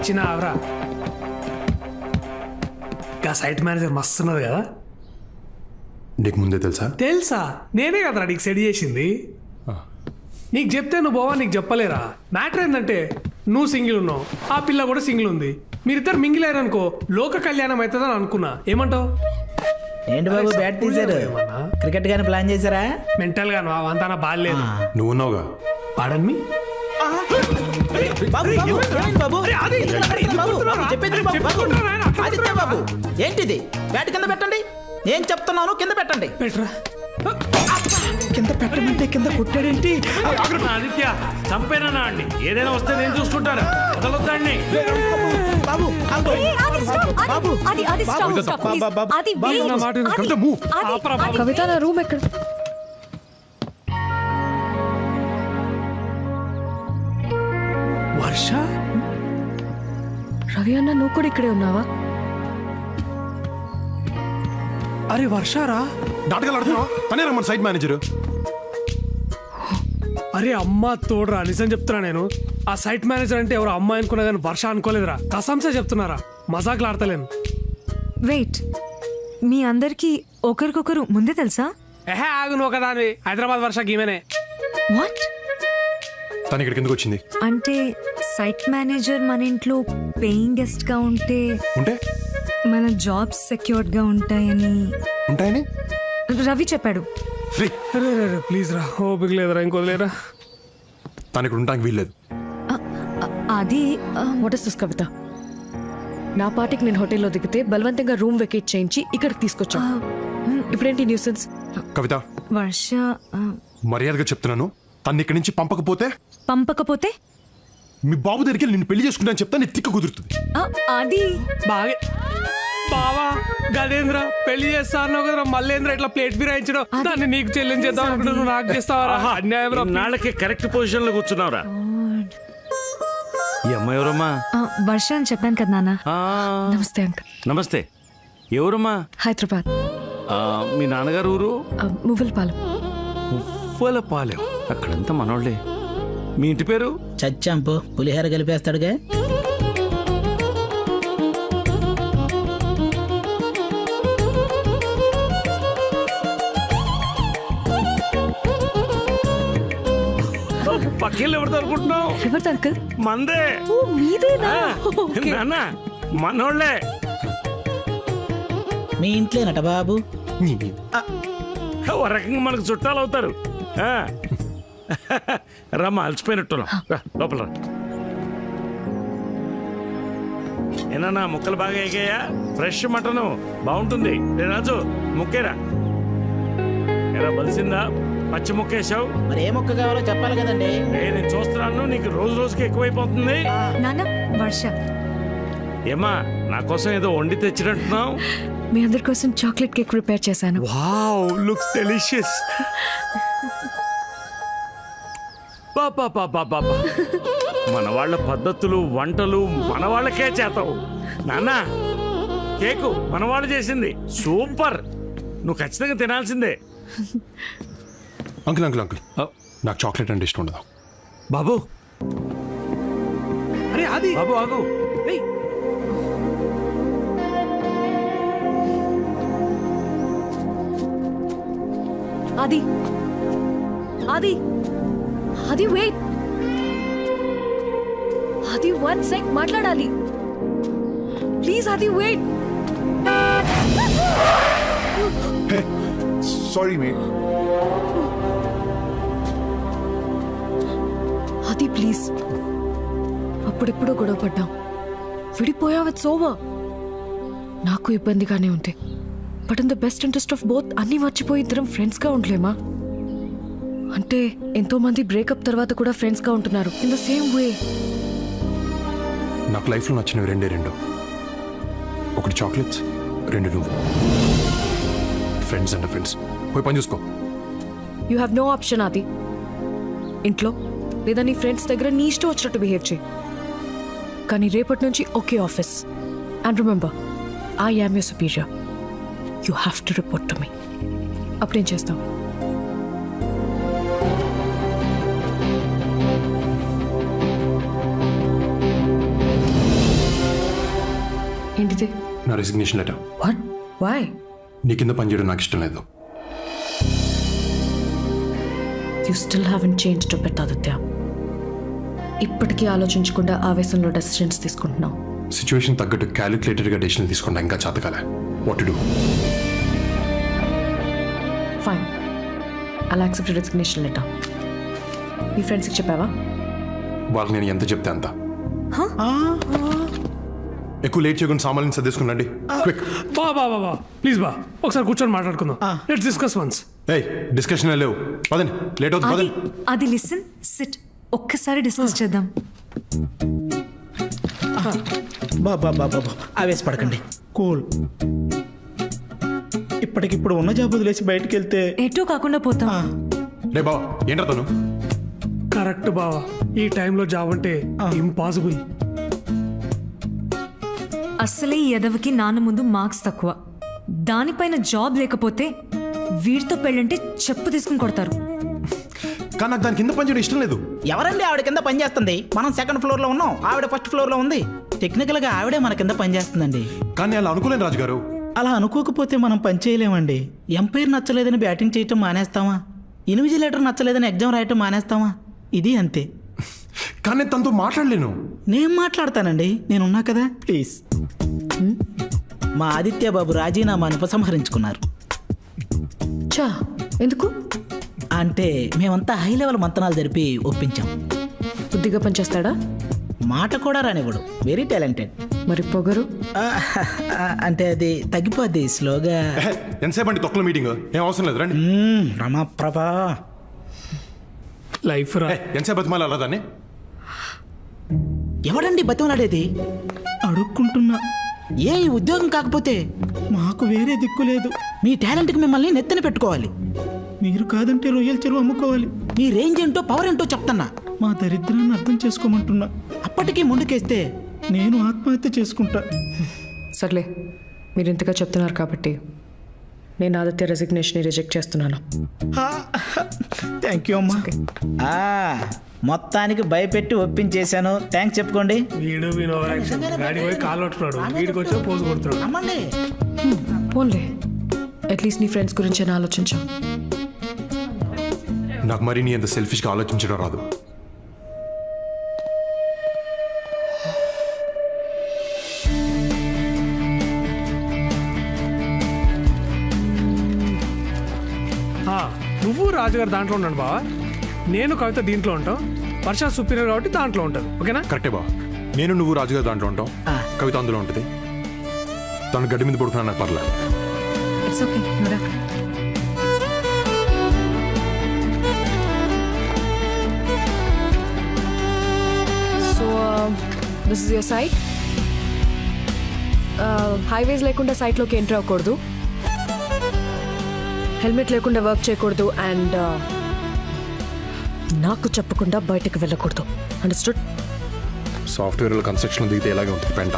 చిన్న అవరా సైట్ మేనేజర్ మస్తున్నది కదా. నీకు ముందే తెలుసా? తెలుసా, నేనే కదరా నీకు సెట్ చేసింది. నీకు చెప్తే నువ్వు బావా నీకు చెప్పలేరా. మ్యాటర్ ఏంటంటే నువ్వు సింగిల్ ఉన్నావు, ఆ పిల్ల కూడా సింగిల్ ఉంది. మీరిద్దరు మింగిల్ అయ్యారనుకో లోక కళ్యాణం అవుతుందని అనుకున్నా. ఏమంటావు? ఏంటి బాబు బ్యాట్ తీశారు? క్రికెట్ గాని ప్లాన్ చేశారా? మెంటల్ గా అంతా బాగాలేదు. నువ్వు ఉన్నావుగా. పాడన్మి ఏంటిది? బ్యాట్ కింద పెట్టండి. నేను చెప్తున్నాను కింద పెట్టండి. కింద పెట్టమంటే కింద కొట్టాడేంటి? ఆదిత్య చంపేనా అండి, ఏదైనా వస్తే నేను చూసుకుంటాను. వదలొద్దండి కవిత నా రూమ్ ఎక్కడ? వర్ష, రవి అన్న నువ్వు కూడా ఇక్కడే ఉన్నావా? అరే వర్షారా, నాటకాలు ఆడుతున్నావా? తనే రమ్మని సైట్ మేనేజర్. అరే అమ్మ తోడురా, నిజం చెప్తున్నా నేను. ఆ సైట్ మేనేజర్ అంటే ఎవరు అమ్మాయి అనుకున్నా కానీ వర్ష అనుకోలేదురా. కసంసే చెప్తున్నారా, మజాకులు ఆడతలేను. వెయిట్, మీ అందరికి ఒకరికొకరు ముందే తెలుసా? ఏహే ఆగు, నువ్వు కదా హైదరాబాద్ వర్ష గీమెనే. వాట్? తను ఇక్కడికి ఎందుకు వచ్చింది? అంటే సైట్ మేనేజర్ మన ఇంట్లో పేయింగ్ గెస్ట్ గా ఉంటే మన జాబ్స్ సెక్యూర్డ్ గా ఉంటాయని రవి చెప్పాడు. ప్లీజ్ రా, ఓపిక లేదురా, ఇంకోలేరా. తను ఇక్కడ ఉండడానికి వీల్లేదు. అది వాట్ ఇస్ దిస్ కవిత? నా పార్టీకి నేను హోటల్లో దిగితే బలవంతంగా రూమ్ వెకేట్ చేయించి ఇక్కడికి తీసుకొచ్చా. ఇప్పుడేంటి న్యూసెన్స్? కవిత, వర్ష మర్యాదగా చెప్తున్నాను, తను ఇక్కడి నుంచి పంపకపోతే మీ బాబు దగ్గరికి నిన్ను పెళ్లి చేసుకుంటా చెప్తా, నీ తిక్క కుదురుతుంది. అది బాగా బావా గదేంద్ర పెళ్లి చేస్తాను కదరా, మళ్ళేంద్ర ఇట్లా ప్లేట్ ఫిరాయించడం, దాన్ని నీకు చెల్లించేద్దాం అనుకుంటే నువ్వు నాకు చేస్తావరా? అన్యాయం. నాళ్ళకి కరెక్ట్ పొజిషన్ లో కూర్చున్నావురా. ఈ అమ్మాయి ఎవరమ్మా? వర్ష అని చెప్పాను కదా నాన్న. నమస్తే అంకుల్. నమస్తే. ఎవరమ్మా? హైదరాబాద్. మీ నాన్నగారు ఊరు? మువ్వలపాలెం. మువ్వలపాలెం, అక్కడంతా మనోళ్ళే. మీ ఇంటి పేరు? చచ్చాంపు పులిహోర కలిపేస్తాడుగా. పక్కిళ్ళు ఎవరితో అనుకుంటున్నావు? ఎవరిది అంకుల్? మందే. నాన్న మనోళ్ళే. మీ ఇంట్లోనట బాబు. ఓ రకంగా మనకు చుట్టాలు అవుతారు. రమ్మ అలసిపోయినట్టున్నాం, లోపల రా. ఏనా ముక్కలు బాగా ఎగాయా? ఫ్రెష్ మటను బాగుంటుంది. రాజు ముక్కేరా. ఎలా బలిసిందా? పచ్చి ముక్కేసావు. మరి ఏ మొక్క కావాలో చెప్పాలి కదండి. నేను చూస్తున్నాను, నీకు రోజు రోజుకి ఎక్కువైపోతుంది. నాన్న వర్ష. ఏమా నా కోసం ఏదో వండి తెచ్చినట్టున్నావు? మీ అందరి కోసం చాక్లెట్ కేక్ ప్రిపేర్ చేశాను. Wow, looks delicious. పాపా మన వాళ్ళ పద్ధతులు వంటలు మన వాళ్ళకే చేతావు. నాన్న కేకు మన వాళ్ళు చేసింది సూపర్, నువ్వు ఖచ్చితంగా తినాల్సిందే. అంకుల్ నాకు చాక్లెట్ అంటే ఇష్టం ఉండదు. బాబు అరే అది బాబు ఆగు. అది వెయిట్. అది 1 sec మాట్లాడాలి ప్లీజ్. అది వెయిట్. Sorry mate. అది ప్లీజ్. అప్పుడెప్పుడో గొడవ పడ్డాం, విడిపోయావు. It's over. నాకు ఇబ్బందిగానే ఉంటాయి, but in the best interest of both అన్ని మర్చిపోయి ఇద్దరం ఫ్రెండ్స్గా ఉండలేమా? అంటే ఎంతో మంది బ్రేకప్ తర్వాత కూడా ఫ్రెండ్స్గా ఉంటున్నారు ఇన్ ద సేమ్ వే. నాకు లైఫ్లో నచ్చినవి రెండు. ఒకటి చాక్లెట్స్, 2 నువ్వు. Friends and friends. పోయి పని చూసుకో. You have no option. అది ఇంట్లో లేదా నీ ఫ్రెండ్స్ దగ్గర నీ ఇష్టం వచ్చినట్టు బిహేవ్ చేయి, కానీ రేపటి నుంచి okay office. And remember, I am your superior. You have to report to me. అప్పుడేం చేస్తాం? ఏంటిది? నా రెసిగ్నేషన్ లెటర్. వాట్? వై? నీ కింద పనిచేయడం నాకు ఇష్టం లేదు. You still haven't changed a bit Aditya. ఇప్పటికీ ఆలోచించకుండా ఆవేశంలో డెసిషన్స్ తీసుకుంటున్నావు. సిచ్యువేషన్ తగ్గట్టు క్యాలిక్యులేటెడ్గా డెసిషన్ తీసుకుంటా ఇంకా చేతకాలే. What to do? ఫైన్, అలా యాక్సెప్ట్ రెసిగ్నేషన్ లెటర్. మీ ఫ్రెండ్స్కి చెప్పావా? వాళ్ళకి నేను ఎంత చెప్తే అంత. ఎక్కువ లేట్ చేయకుండా సామాన్యం సర్దేసుకున్నాండి. క్విక్. బా ప్లీజ్ బా, ఒకసారి కూర్చొని మాట్లాడుకుందాం. Let's discuss once. ఏయ్, డిస్కషన్ లేవు, పదండి. లేట్ అవుతుంది, పదండి. అది లిసన్, సిట్, ఒక్కసారి డిస్కస్ చేద్దాం. బాబా ఆవేశపడకండి, కూల్. ఇప్పటికిప్పుడు ఉన్న జాబ్ వదిలేసి బయటకు వెళ్తే ఎటూ కాకుండా పోతాం. రే బావా, ఏంట్రా తను? కరెక్ట్ బావా, ఈ టైంలో జాబ్ అంటే ఇంపాసిబుల్. అసలే ఈ ఎదవకి నాన్న ముందు మార్క్స్ తక్కువ, దానిపైన జాబ్ లేకపోతే వీడితో పెళ్ళంటే చెప్పు తీసుకుని కొడతారు. కానీ నాకు దాని కింద పనిచేయడం ఇష్టం లేదు. ఎవరండి ఆవిడ కింద పని చేస్తుంది? మనం 2nd ఫ్లోర్లో ఉన్నాం, ఆవిడ 1st ఫ్లోర్లో ఉంది. టెక్నికల్గా ఆవిడే మన కింద పని చేస్తుందండి. కానీ అలా అనుకోలేను రాజుగారు. అలా అనుకోకపోతే మనం పని చేయలేమండి. ఎంపైర్ నచ్చలేదని బ్యాటింగ్ చేయటం మానేస్తామా? ఇన్విజిలేటర్ నచ్చలేదని ఎగ్జామ్ రాయటం మానేస్తామా? ఇది అంతే. కానీ తనతో మాట్లాడలేను. నేను మాట్లాడతానండి, నేనున్నా కదా. ప్లీజ్. మా ఆదిత్య బాబు రాజీనామాను ఉపసంహరించుకున్నారు. చా, ఎందుకు? అంటే మేమంతా హై లెవెల్ మంతనాలు జరిపి ఒప్పించాం. బుద్ధిగా పనిచేస్తాడా? మాట కూడా రానివ్వడు, వెరీ టాలెంటెడ్. మరి పొగరు? అంటే అది తగ్గిపోద్ది స్లోగా. ఎంతసేపు అండి తొక్కల మీటింగ్? ఏం అవసరం లేదు రండి. రమాప్రభా లైఫ్ రా. ఎంతసేపు బతిమాలి అలా దాన్ని? ఎవడండి బతిమలాడేది? అడుక్కుంటున్నా. ఏ ఈ ఉద్యోగం కాకపోతే మాకు వేరే దిక్కు లేదు. మీ టాలెంట్కి మిమ్మల్ని నెత్తిన పెట్టుకోవాలి. మీరు కాదంటే రొయ్యల చెరువు అమ్ముకోవాలి. మీ రేంజ్ ఏంటో పవర్ ఏంటో చెప్తున్నా. మా దరిద్రాన్ని అర్థం చేసుకోమంటున్నా. అప్పటికీ ముందుకేస్తే నేను ఆత్మహత్య చేసుకుంటా. సర్లే, మీరు ఇంతగా చెప్తున్నారు కాబట్టి నేను ఆదిత్య రెసిగ్నేషన్ రిజెక్ట్ చేస్తున్నాను. థ్యాంక్ యూ అమ్మా. మొత్తానికి భయపెట్టి ఒప్పించేశాను. థ్యాంక్స్ చెప్పుకోండి. వీడు గాడి పోయి కాలు పట్టుకున్నాడు, వీడికి వచ్చి పోజు కొడుతున్నాడు. అమ్మండి పోన్లే, అట్లీస్ట్ నీ ఫ్రెండ్స్ గురించి ఆలోచించు. నాకు మరి నీ అంత సెల్ఫిష్గా ఆలోచించడం రాదు. నువ్వు రాజుగారు దాంట్లో ఉన్నాడు బావా, నేను కవిత దీంట్లో ఉంటాం, వర్ష సుపీరియర్ కాబట్టి దాంట్లో ఉంటుంది. ఓకేనా? కరెక్టే బా. నేను నువ్వు రాజుగారు దాంట్లో ఉంటాం, కవిత అందులో ఉంటుంది. తను గడ్డి మీద పడుతున్నా నాకు పర్లేదు. ఇట్స్ ఓకే, నువ్వురా. So this is your site. Highways లేకుండా సైట్లోకి ఎంటర్ అవ్వకూడదు, హెల్మెట్ లేకుండా వర్క్ చేయకూడదు, అండ్ నాకు చెప్పకుండా బయటకు వెళ్ళకూడదు. అండర్స్టూడ్? సాఫ్ట్వేర్లో కన్స్ట్రక్షన్ దిగితే ఎలాగే ఉంటుంది పెంట.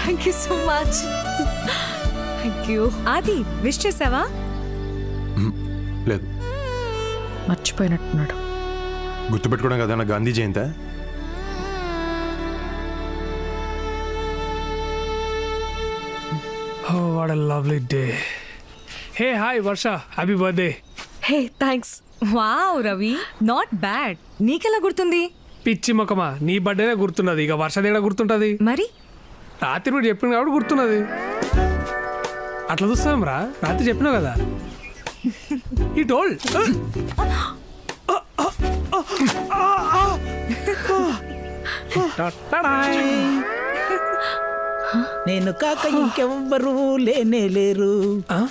Thank you so much. Thank you. ఆది, విష్ చేసావా? లేదు. మర్చిపోయినట్టున్నాడు. గుర్తుపెట్టుకోవడం కదా నా గాంధీ జయంతి. Oh, what a lovely day. Hey, hi, Varsha. Happy birthday. Hey, thanks. Wow Ravi, not bad. నీకెలా గుర్తుంది? పిచ్చి మొక్కమా, నీ బర్త్డేనే గుర్తున్నది, ఇక వర్ష దేడా గుర్తుంటది. మరి రాత్రి మీరు చెప్పింది కాబట్టి గుర్తున్నది. అట్లా చూస్తాం రా, రాత్రి చెప్పినావు కదా. ఈ టోల్ నేను కాక ఇంకెవ్వరూ లేనే లేరు,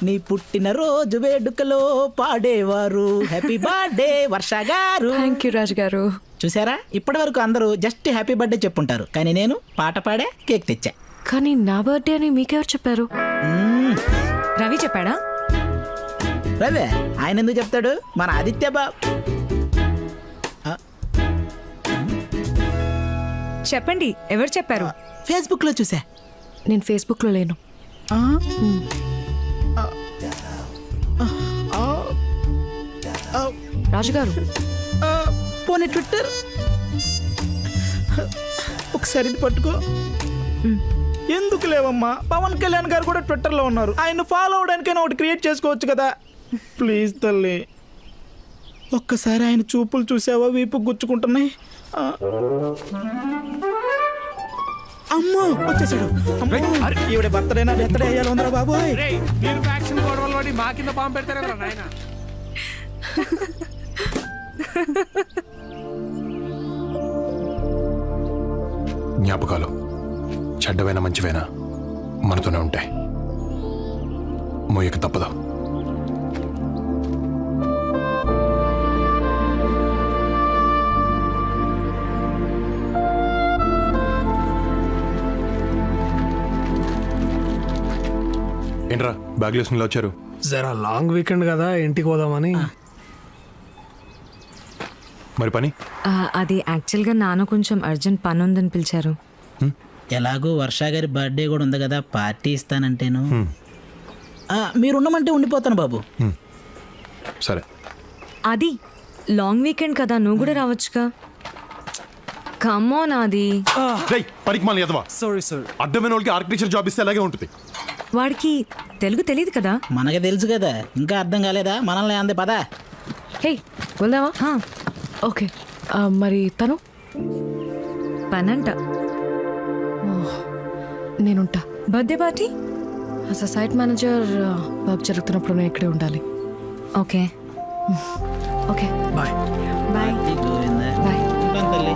నీ పుట్టిన రోజు వేడుకలో పాడేవారు. హ్యాపీ బర్త్డే వర్ష గారు. థ్యాంక్ యూ రాజు గారు. చూసారా, ఇప్పటి వరకు అందరూ జస్ట్ హ్యాపీ బర్త్డే చెప్పుంటారు, కానీ నేను పాట పాడే కేక్ తెచ్చా. కానీ నా బర్త్డే అని మీకెవరు చెప్పారు? రవి చెప్పాడా? రవి ఆయన ఎందుకు చెప్తాడు, మన ఆదిత్య బాబు. చెప్పండి, ఎవరు చెప్పారు? ఫేస్బుక్ లో చూసా. నేను ఫేస్బుక్ లో లేను. రాజుగారు, పోనీ ట్విట్టర్ ఒకసారి ఇది పట్టుకో. ఎందుకు లేవమ్మా, పవన్ కళ్యాణ్ గారు కూడా ట్విట్టర్లో ఉన్నారు, ఆయన ఫాలో అవడానికైనా ఒకటి క్రియేట్ చేసుకోవచ్చు కదా. ప్లీజ్ తల్లి, ఒక్కసారి ఆయన చూపులు చూసావా, వీపు గుచ్చుకుంటున్నాయి. అమ్మో వచ్చేసాడు. ఈవిడ బర్త్డేనా బర్త్డే అయ్యాలి ఉందరా బాబు. మీరు ఫ్యాక్షన్ గొడవలు పడి మా కింద పాము పెడతారా నాయన? జ్ఞాపకాలు చెడ్డవైనా మంచివైనా మనతోనే ఉంటాయి. మోయక తప్పదు. ఏంట్రా బ్యాగ్లో వేసుకుని వచ్చారు? జరా లాంగ్ వీకెండ్ కదా, ఇంటికి పోదామని. మరి పని? అది యాక్చువల్గా నాన్న కొంచెం అర్జెంట్ పని ఉందని పిలిచారు. ఎలాగో వర్ష గారి బర్త్డే కూడా ఉంది కదా, పార్టీ ఇస్తానంటేను. మీరున్నమంటే ఉండిపోతాను బాబు. సరే. అది లాంగ్ వీకెండ్ కదా, నువ్వు కూడా రావచ్చుగా. కమోన్ అది. పనికి మళ్ళీ ఎదవా. Sorry sir. అడ్డమైన వాళ్ళకి ఆర్కిటెక్చర్ జాబ్ ఇస్తే అలాగే ఉంటుంది. వాడికి తెలుగు తెలియదు కదా. మనకి తెలుసు కదా, ఇంకా అర్థం కాలేదా? మనల్ని అందే పదా. హే వెళ్దామా? ఓకే. మరి తను పనంట. నేనుంటా. Birthday party as a site manager work జరుగుతున్నప్పుడు నేను ఇక్కడే ఉండాలి. Okay okay bye. Bye bye. తల్లి.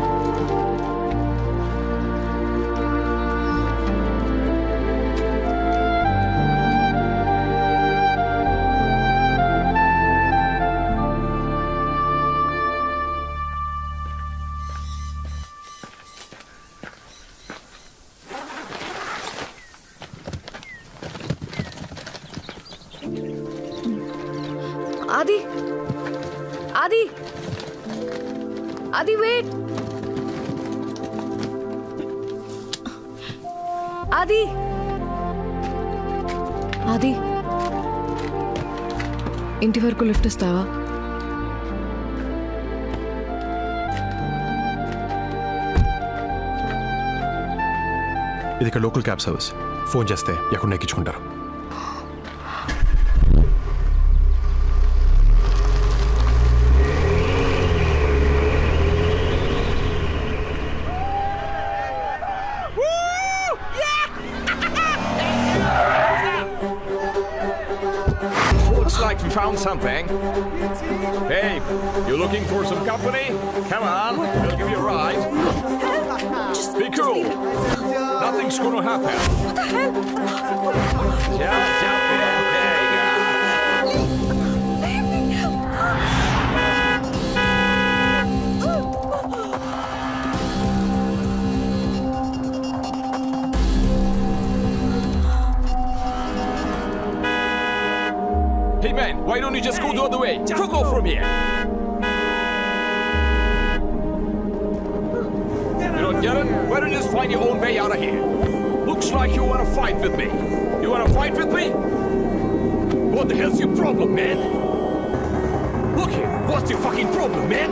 ఆది ఆది ఆది వెయిట్. ఆది ఆది ఇంటి వరకు లిఫ్ట్ ఇస్తావా? ఇది ఇక్కడ లోకల్ క్యాబ్ సర్వీస్. ఫోన్ చేస్తే ఎక్కడ ఎక్కించుకుంటారు. Looks like we found something. Hey, you looking for some company? Come on, we'll give you a ride. Be cool. Nothing's gonna happen. What the hell? Jump in. There you go. Hey man, why don't you just go the other way? Fuck off from here. You don't get it? Why don't you just find your own way out of here? Looks like you want to fight with me. You want to fight with me? What the hell's your problem, man? Look here, what's your fucking problem, man?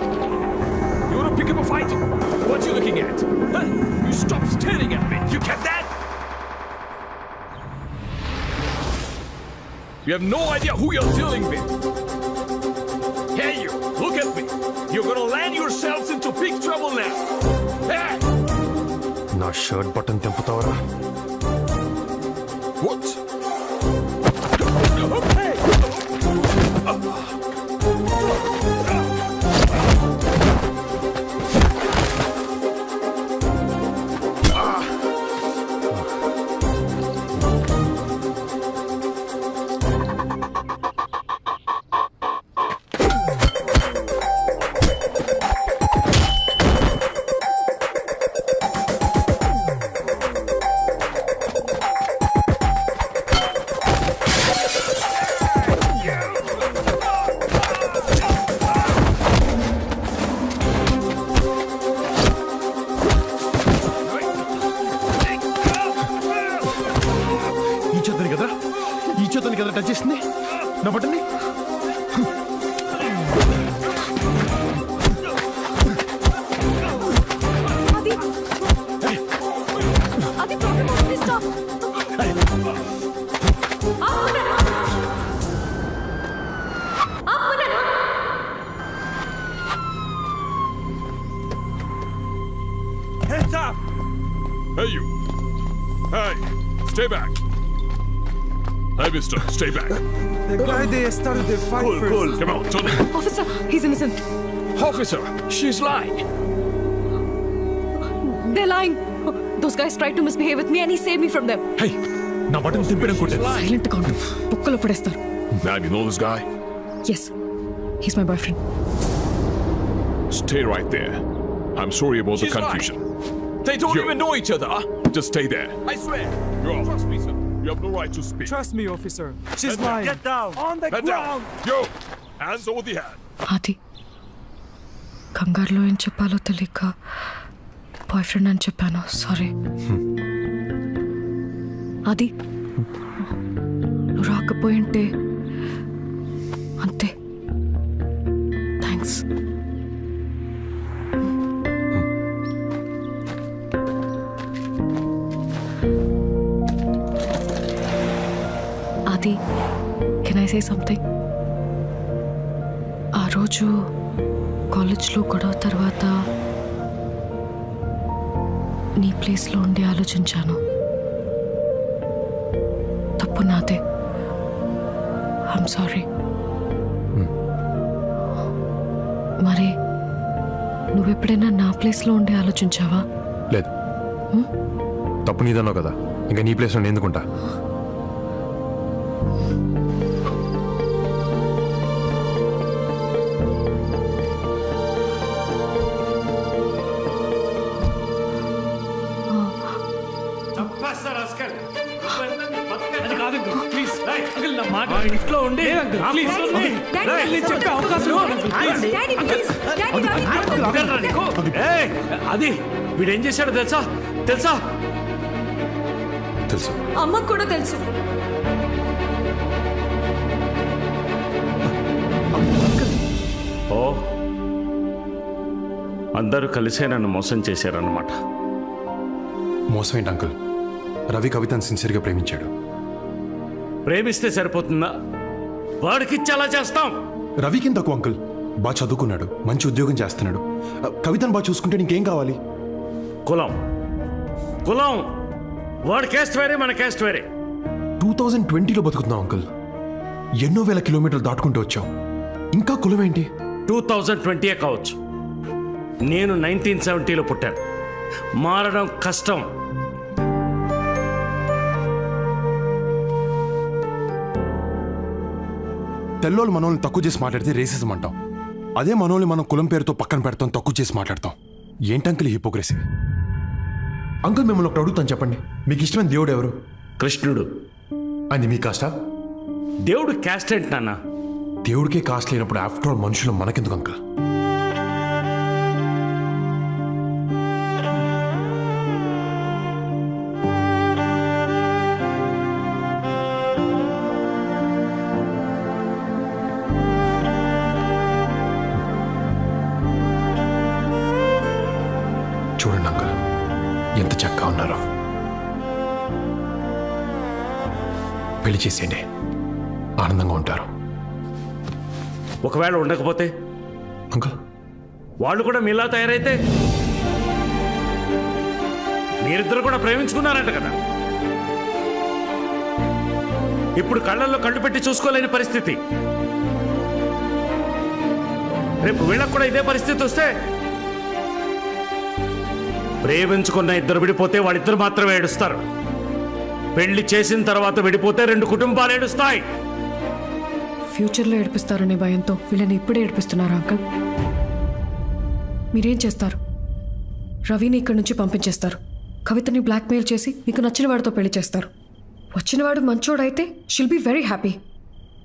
You want to pick up a fight? What you looking at? Huh? You stop staring at me. You get that? You have no idea who you're dealing with. Hey, you, look at me. You're gonna land yourselves into big trouble now. Hey! నా shirt button తెంపుతావరా? What? Hey! ఈ చేతని కదా touch చేసింది నా బటన్ని. Hands up! Hey, you! Hey, stay back! Hey, mister, stay back. The guy they started the fight Cool, first. cool. Come on, turn it. Officer, he's innocent. Officer, she's lying. They're lying. Those guys tried to misbehave with me and he saved me from them. హే నా button తింపడం కొట్టే Silent గా ఉండు. బుక్కలో పడేస్తారు. Man, you know this guy? Yes, he's my boyfriend. Stay right there. I'm sorry about the confusion. They don't even know each other. Just stay there. I swear. Trust me, sir. You have no right to speak. Trust me, officer. She's Head down. mine. Get down. On the Head down. Yo, hands over the head. ఆది కంగారులో ఏం చెప్పాలో తెలియక boy friend అని చెప్పాను. Sorry. ఆది నువ్వు రాకపోయింటే అంతే. థ్యాంక్స్. ఆది కెన్ ఐ సే సంథింగ్? ఆ రోజు కాలేజ్లో గొడవ తర్వాత నీ ప్లేస్లో ఉండి ఆలోచించాను. తప్పు నాదే. I'm sorry. మరి నువ్వెప్పుడైనా నా ప్లేస్లో ఉండి ఆలోచించావా? లేదు. తప్పు నీదన్నావు కదా, ఇంకా నీ ప్లేస్లో నేను ఎందుకుంటా? అది కాదు అంకుల్, ప్లీజ్ అంకుల్ నా మాట ఇంట్లో ఉండి ప్లీజ్ నేను చెప్పే అవకాశం అది వీడేం చేశాడో తెలుసా? తెలుసా? తెలుసు. అమ్మకు కూడా తెలుసు. ఓ అందరూ కలిసే నన్ను మోసం చేశారన్నమాట. మోసం ఏంటి అంకుల్? రవి కవితను సిన్సియర్గా ప్రేమించాడు. ప్రేమిస్తే సరిపోతుందా? వాడికి చాలా చేస్తాం. రవికి తక్కువ అంకుల్. బాగా చదువుకున్నాడు, మంచి ఉద్యోగం చేస్తున్నాడు. కవితను బాగా చూసుకుంటే నీకేం కావాలి? కులం కులం వాడి క్యాస్ట్ వేరే, మన క్యాస్ట్ వేరే. 2020లో బతుకుతున్నావు అంకుల్. ఎన్నో వేల కిలోమీటర్లు దాటుకుంటూ వచ్చావు, ఇంకా కులం ఏంటి? 2020 కావచ్చు, నేను 1970లో పుట్టాను. మారడం కష్టం. తెల్లోళ్ళు మనోళ్ళని తక్కువ చేసి మాట్లాడితే రేసిజం అంటాం. అదే మనోళ్ళని మనం కులం పేరుతో పక్కన పెడతాం, తక్కువ చేసి మాట్లాడతాం. ఏంటంకుల్ ఈ హిపోక్రసీ? అంకుల్ మిమ్మల్ని ఒకటి అడుగుతాను, చెప్పండి, మీకు ఇష్టమైన దేవుడు ఎవరు? కృష్ణుడు. అది మీ కాస్టా? దేవుడు క్యాస్ట్ ఏంటి నాన్న? దేవుడికే కాస్ట్ లేనప్పుడు ఆఫ్టర్ ఆల్ మనుషులు మనకెందుకు అంకుల్? చూడండి అంకుల్, ఎంత చక్కగా ఉన్నారో. పెళ్లి చేసేయండి, ఆనందంగా ఉంటారు. ఒకవేళ ఉండకపోతే అంకుల్, వాళ్ళు కూడా మీలా తయారైతే? మీరిద్దరు కూడా ప్రేమించుకున్నారంట కదా, ఇప్పుడు కళ్ళల్లో కళ్ళు పెట్టి చూసుకోలేని పరిస్థితి. రేపు వీళ్ళకు కూడా ఇదే పరిస్థితి వస్తే, ప్రేమించుకున్న ఇద్దరు విడిపోతే వాళ్ళిద్దరు మాత్రమే ఏడుస్తారు. పెళ్లి చేసిన తర్వాత విడిపోతే 2 కుటుంబాలు ఏడుస్తాయి. ఫ్యూచర్లో ఏడిపిస్తారనే భయంతో వీళ్ళని ఇప్పుడే ఏడిపిస్తున్నారు అంకుల్. మీరేం చేస్తారు? రవిని ఇక్కడి నుంచి పంపించేస్తారు, కవితని బ్లాక్మెయిల్ చేసి మీకు నచ్చిన వాడితో పెళ్లి చేస్తారు. వచ్చినవాడు మంచోడైతే షిల్ బి వెరీ హ్యాపీ.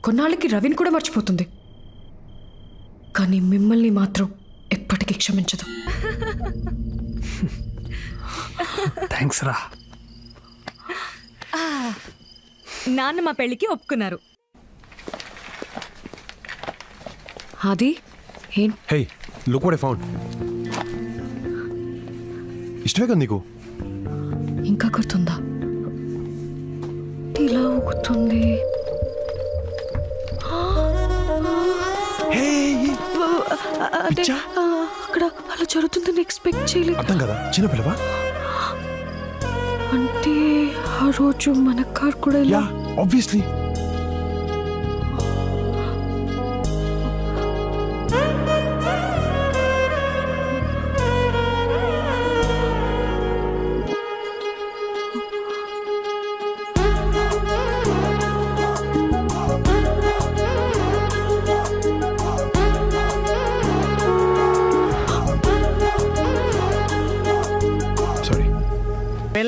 కొన్నాళ్ళకి రవిని కూడా మర్చిపోతుంది, కానీ మిమ్మల్ని మాత్రం ఎప్పటికీ క్షమించదు. థ్యాంక్స్ రా. నాన్న మా పెళ్ళికి ఒప్పుకున్నారు. అది ఏం? హే లుక్ వాట్ ఐ ఫౌండ్. ఇష్టమే కదా నీకు? ఇంకా గుర్తుందా? ఇలా ఊగుతుంది. అక్కడ అలా జరుగుతుందని ఎక్స్పెక్ట్ చేయలేదు. అర్థం కదా, చిన్నపిల్లవా? అంటే ఆ రోజు మన కార్ కూడా ఇలా. ఆబ్వియస్లీ.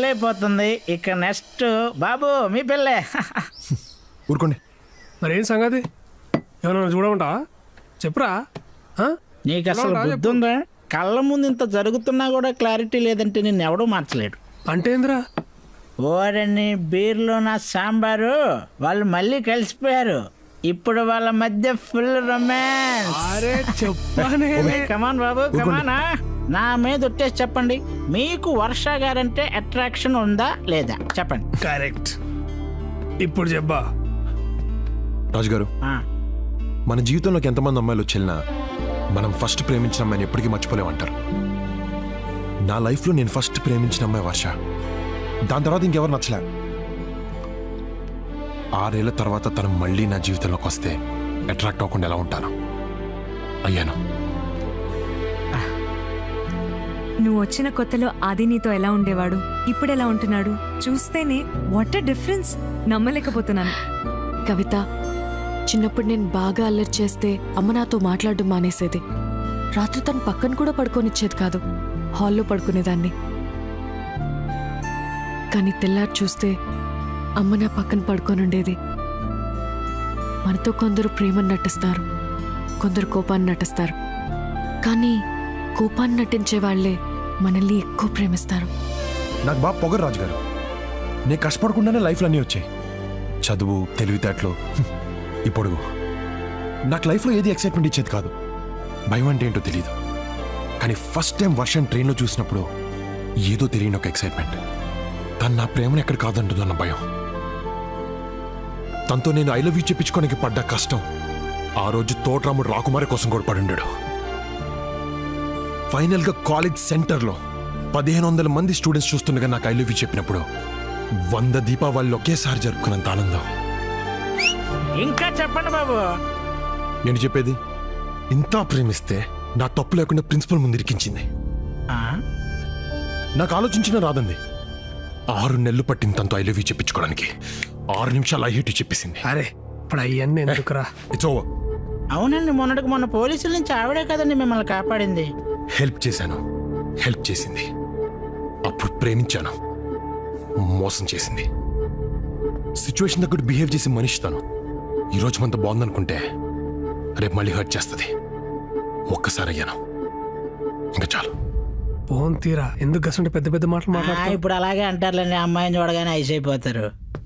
అయిపోతుంది. ఇక నెక్స్ట్ బాబు మీ పిల్లే. ఊరుకోండి. మరేం సంగతి? ఏమన్నా చూడమంటావా? చెప్పురా. నీకు అసలు బుద్ధి ఉందా? కళ్ళ ముందు ఇంత జరుగుతున్నా కూడా క్లారిటీ లేదంటే నిన్ను ఎవడూ మార్చలేడు. అంటే ఏందిరా? ఓరని బీర్లో నా సాంబారు వాళ్ళు మళ్ళీ కలిసిపోయారు. ఇప్పుడు వాళ్ళ మధ్య ఫుల్ రొమాన్స్. అరే చెప్పానే. కమాన్ బాబు కమానా, నా మీద ఒట్టేసి చెప్పండి, మీకు వర్ష గారంటే అట్రాక్షన్ ఉందా లేదా చెప్పండి. కరెక్ట్. ఇప్పుడు చెప్పా. రాజుగారు, మన జీవితంలోకి ఎంతమంది అమ్మాయిలు వచ్చేనా మనం ఫస్ట్ ప్రేమించిన అమ్మాయిని ఎప్పటికీ మర్చిపోలేమంటారు. నా లైఫ్లో నేను ఫస్ట్ ప్రేమించిన అమ్మాయి వర్ష. దాని తర్వాత ఇంకెవరు నచ్చలే. 6 ఏళ్ల తర్వాత తను మళ్ళీ నా జీవితంలోకి వస్తే అట్రాక్ట్ అవ్వకుండా ఎలా ఉంటాను? అయ్యాను. నువ్వు వచ్చిన కొత్తలో ఆది నీతో ఎలా ఉండేవాడు, ఇప్పుడు ఎలా ఉంటున్నాడు చూస్తేనే వాట్ ఎ డిఫరెన్స్. నమ్మలేకపోతున్నాను. కవిత, చిన్నప్పుడు నేను బాగా అల్లరి చేస్తే అమ్మ నాతో మాట్లాడడం మానేసేది. రాత్రి తను పక్కన కూడా పడుకోనిచ్చేది కాదు, హాల్లో పడుకునేదాన్ని. కానీ తెల్లారి చూస్తే అమ్మ నా పక్కన పడుకోనుండేది. మనతో కొందరు ప్రేమను నటిస్తారు, కొందరు కోపాన్ని నటిస్తారు. కానీ కోపాన్ని నటించే వాళ్లే మనల్ని ఎక్కువ ప్రేమిస్తారు. నాకు బాగా పొగరు రాజుగారు. నేను కష్టపడకుండానే లైఫ్లో అన్నీ వచ్చాయి. చదువు, తెలివితేటలు, ఈ పొడుగు. నాకు లైఫ్లో ఏది ఎక్సైట్మెంట్ ఇచ్చేది కాదు. భయం అంటే ఏంటో తెలియదు. కానీ ఫస్ట్ టైం వర్షం ట్రైన్లో చూసినప్పుడు ఏదో తెలియని ఒక ఎక్సైట్మెంట్. తను నా ప్రేమను ఎక్కడ కాదంటుందన్న భయం. తనతో నేను ఐ లవ్ యూ చెప్పించుకోనికి పడ్డ కష్టం. ఆ రోజు తోటరాముడు రాకుమారి కోసం కూడా పడుండాడు. ఫైనల్గా కాలేజ్ సెంటర్లో 1500 మంది స్టూడెంట్స్ చూస్తుండగా నాకు ఐ లవ్ యూ చెప్పినప్పుడు 100 దీపావళిలో ఒకేసారి జరుపుకున్నంత ఆనందం. ఇంకా చెప్పండి బాబు. నేను చెప్పేది, ఇంత ప్రేమిస్తే నా తప్పు లేకుండా ప్రిన్సిపల్ ముందు ఇరికించింది. నాకు ఆలోచించిన రాదండి. 6 నెలలు పట్టిన తనతో ఐ లవ్ యూ చెప్పించుకోవడానికి 6 నిమిషాలు ఐ హేట్ యూ చెప్పేసింది. అరే ఇప్పుడు అయ్యన్ని ఎందుకురా? It's over. అవునండి, మొన్నటికి మొన్న పోలీసుల నుంచి ఆవిడే కదండి మిమ్మల్ని కాపాడింది. హెల్ప్ చేశాను, హెల్ప్ చేసింది. అప్పుడు ప్రేమించాను, మోసం చేసింది. సిచ్యువేషన్ తగ్గట్టు బిహేవ్ చేసి మనిషి తను. ఈరోజు మనతో బాగుందనుకుంటే రేపు మళ్ళీ హర్ట్ చేస్తుంది. ఒక్కసారి అయ్యాను, ఇంకా చాలు. పోన్ తీరా. ఎందుకు గసంటే పెద్ద పెద్ద మాటలు మాట్లాడుతున్నా? ఇప్పుడు అలాగే అంటారులేండి, అమ్మాయిని చూడగానే ఐస్ అయిపోతారు.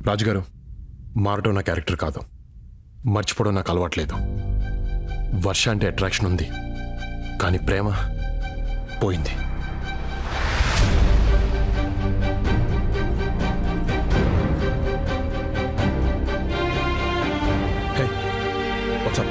రాజుగారు, మారటం నా క్యారెక్టర్ కాదు, మర్చిపోవడం నాకు అలవాట్లేదు. వర్ష అంటే అట్రాక్షన్ ఉంది, కానీ ప్రేమ పోయింది. Hey, what's up?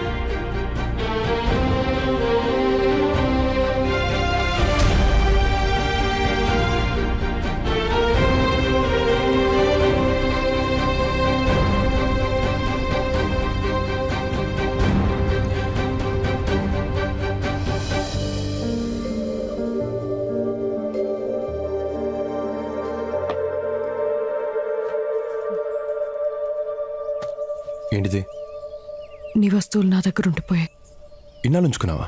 ఏంటిది? నీ వస్తువులు నా దగ్గర ఉండిపోయాయి. ఇన్నాళ్ళు ఉంచుకున్నావా?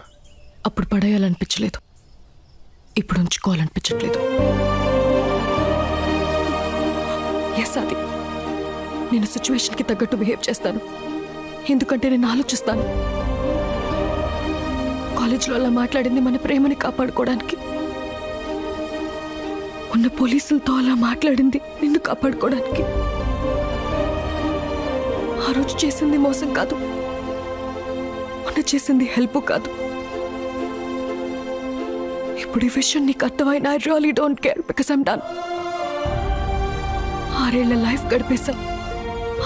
అప్పుడు పడేయాలనిపించలేదు, ఇప్పుడు ఉంచుకోవాలనిపించట్లేదు. ఎస్ అది, నేను సిచ్యువేషన్కి తగ్గట్టు బిహేవ్ చేస్తాను, ఎందుకంటే నేను ఆలోచిస్తాను. కాలేజ్లో అలా మాట్లాడింది మన ప్రేమని కాపాడుకోవడానికి. ఉన్న పోలీసులతో అలా మాట్లాడింది నిన్ను కాపాడుకోవడానికి. ఆ రోజు చేసింది మోసం కాదు, మొన్న చేసింది హెల్ప్ కాదు. ఇప్పుడు ఈ విషయం నీకు అర్థమైన I really don't care because I'm done. 6 ఏళ్ల లైఫ్ గడిపేశాం,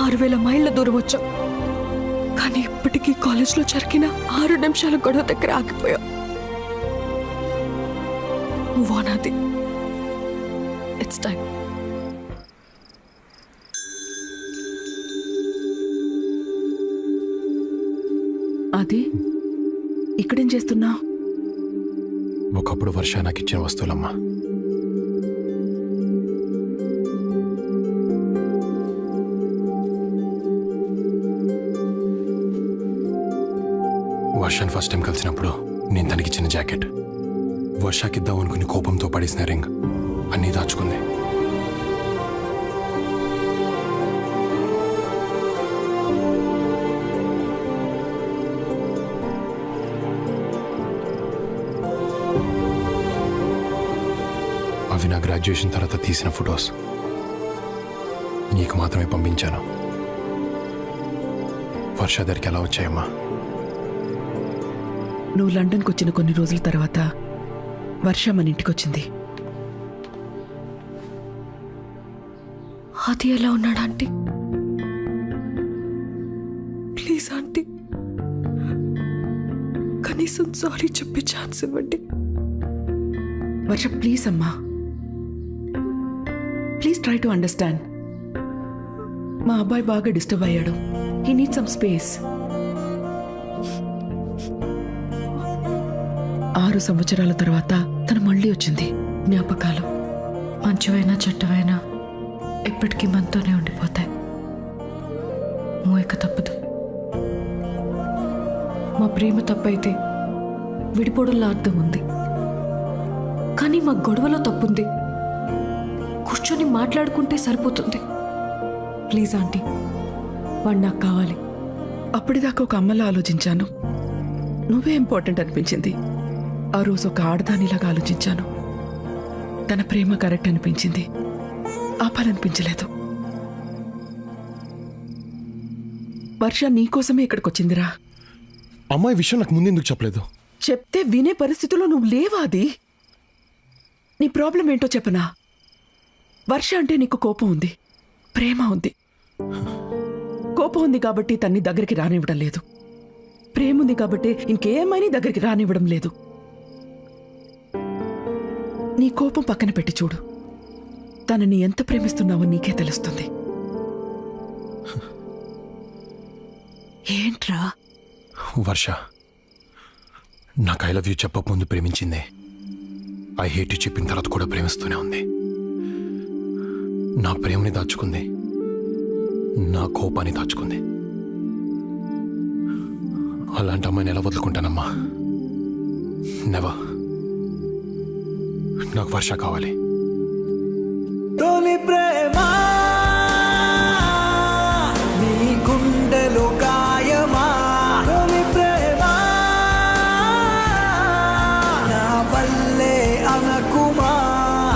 6000 మైళ్ళ దూరం వచ్చాం. కానీ ఇప్పటికీ కాలేజ్లో జరిగిన 6 నిమిషాల గొడవ దగ్గర ఆగిపోయాం. వానాది, ఇట్స్ టైం. అది ఇక్కడేం చేస్తున్నా? ఒకప్పుడు వర్ష నాకు ఇచ్చిన వస్తువులమ్మా. వర్షాన్ని ఫస్ట్ టైం కలిసినప్పుడు నేను తనకిచ్చిన జాకెట్, వర్షాకిద్దాం అనుకుని కోపంతో పడేసిన రింగ్ అన్నీ దాచుకుంది. అవి నా గ్రాడ్యుయేషన్ తర్వాత తీసిన ఫొటోస్ నీకు మాత్రమే పంపించాను. వర్ష దగ్గరికి ఎలా వచ్చాయమ్మా? నువ్వు లండన్కి వచ్చిన కొన్ని రోజుల తర్వాత వర్ష మన ఇంటికి వచ్చింది. అది ఎలా ఉన్నాడు ఆంటీ? ప్లీజ్ ఆంటీ, కనీసం సారీ చెప్పే ఛాన్స్ ఇవ్వండి. వర్ష ప్లీజ్ అమ్మా, ప్లీజ్ ట్రై టు అండర్స్టాండ్. మా అబ్బాయి బాగా డిస్టర్బ్ అయ్యాడు. He need some space. 6 సంవత్సరాల తర్వాత తను మళ్ళీ వచ్చింది. జ్ఞాపకాలు మంచివైనా చెడ్డవైనా ఎప్పటికీ మనతోనే ఉండిపోతాయి. మోయక తప్పదు. మా ప్రేమ తప్పైతే విడిపోవడంలో అర్థం ఉంది, కానీ మా గొడవలో తప్పుంది. కూర్చొని మాట్లాడుకుంటే సరిపోతుంది. ప్లీజ్ ఆంటీ, వాడు నాకు కావాలి. అప్పటిదాకా ఒక అమ్మలా ఆలోచించాను. నువ్వే ఇంపార్టెంట్ అనిపించింది. ఆ రోజు ఒక ఆడదానిలాగా ఆలోచించాను. తన ప్రేమ కరెక్ట్ అనిపించింది, ఆపాలనిపించలేదు. వర్ష నీకోసమే ఇక్కడికి వచ్చిందిరా. అమ్మాయి విషయం నాకు ముందెందుకు చెప్పలేదు? చెప్తే వినే పరిస్థితిలో నువ్వు లేవా? అది నీ ప్రాబ్లం ఏంటో చెప్పనా? వర్ష అంటే నీకు కోపం ఉంది, ప్రేమ ఉంది. కోపం ఉంది కాబట్టి తన్ని దగ్గరికి రానివ్వడం లేదు. ప్రేమ ఉంది కాబట్టి ఇంకేమైనా దగ్గరికి రానివ్వడం లేదు. నీ కోపం పక్కన పెట్టి చూడు, తనని ఎంత ప్రేమిస్తున్నావో నీకే తెలుస్తుంది. ఏంట్రా? వర్ష నాకు ఐ లవ్ యూ చెప్పకముందు ప్రేమించిందే. ఐ హేట్ యూ చెప్పిన తర్వాత కూడా ప్రేమిస్తూనే ఉంది. నా ప్రేమని దాచుకుంది, నా కోపాన్ని దాచుకుంది. అలాంటి అమ్మాయిని ఎలా వదులుకుంటానమ్మా? నెవర్. నాకు వర్ష కావాలి. తొలి ప్రేమ నీ గుండెలో గాయమా? తొలి ప్రేమ నా వల్లే అనకుమా?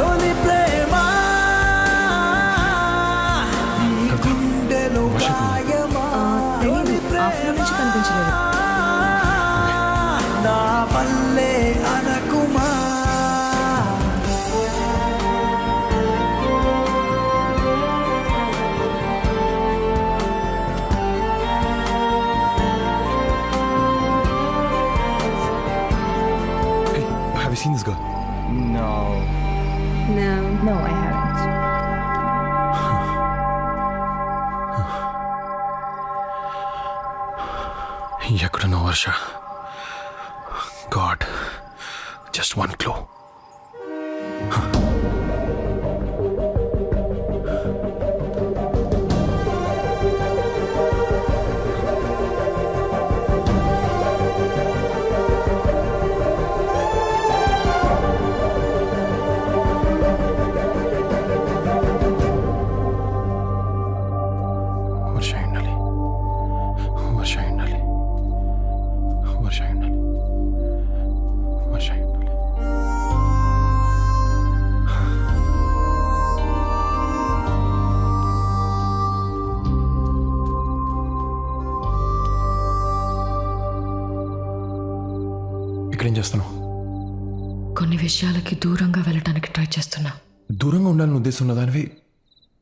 తొలి ప్రేమ నీ గుండెలో గాయమా? నుంచి కనిపించలేదు. నా వల్లే అనకుమా? Have you seen this girl? No. No, I haven't. ఎక్కడున్నావు Varsha? God, just one clue. Varsha ఉండాలి, వర్ష ఉండాలి, వర్ష ఉండాలి, వర్ష ఉండాలి. ఇక్కడేం చేస్తున్నావు? కొన్ని విషయాలకి దూరంగా వెళ్ళటానికి ట్రై చేస్తున్నా. దూరంగా ఉండాలని ఉద్దేశం ఉన్నదానివి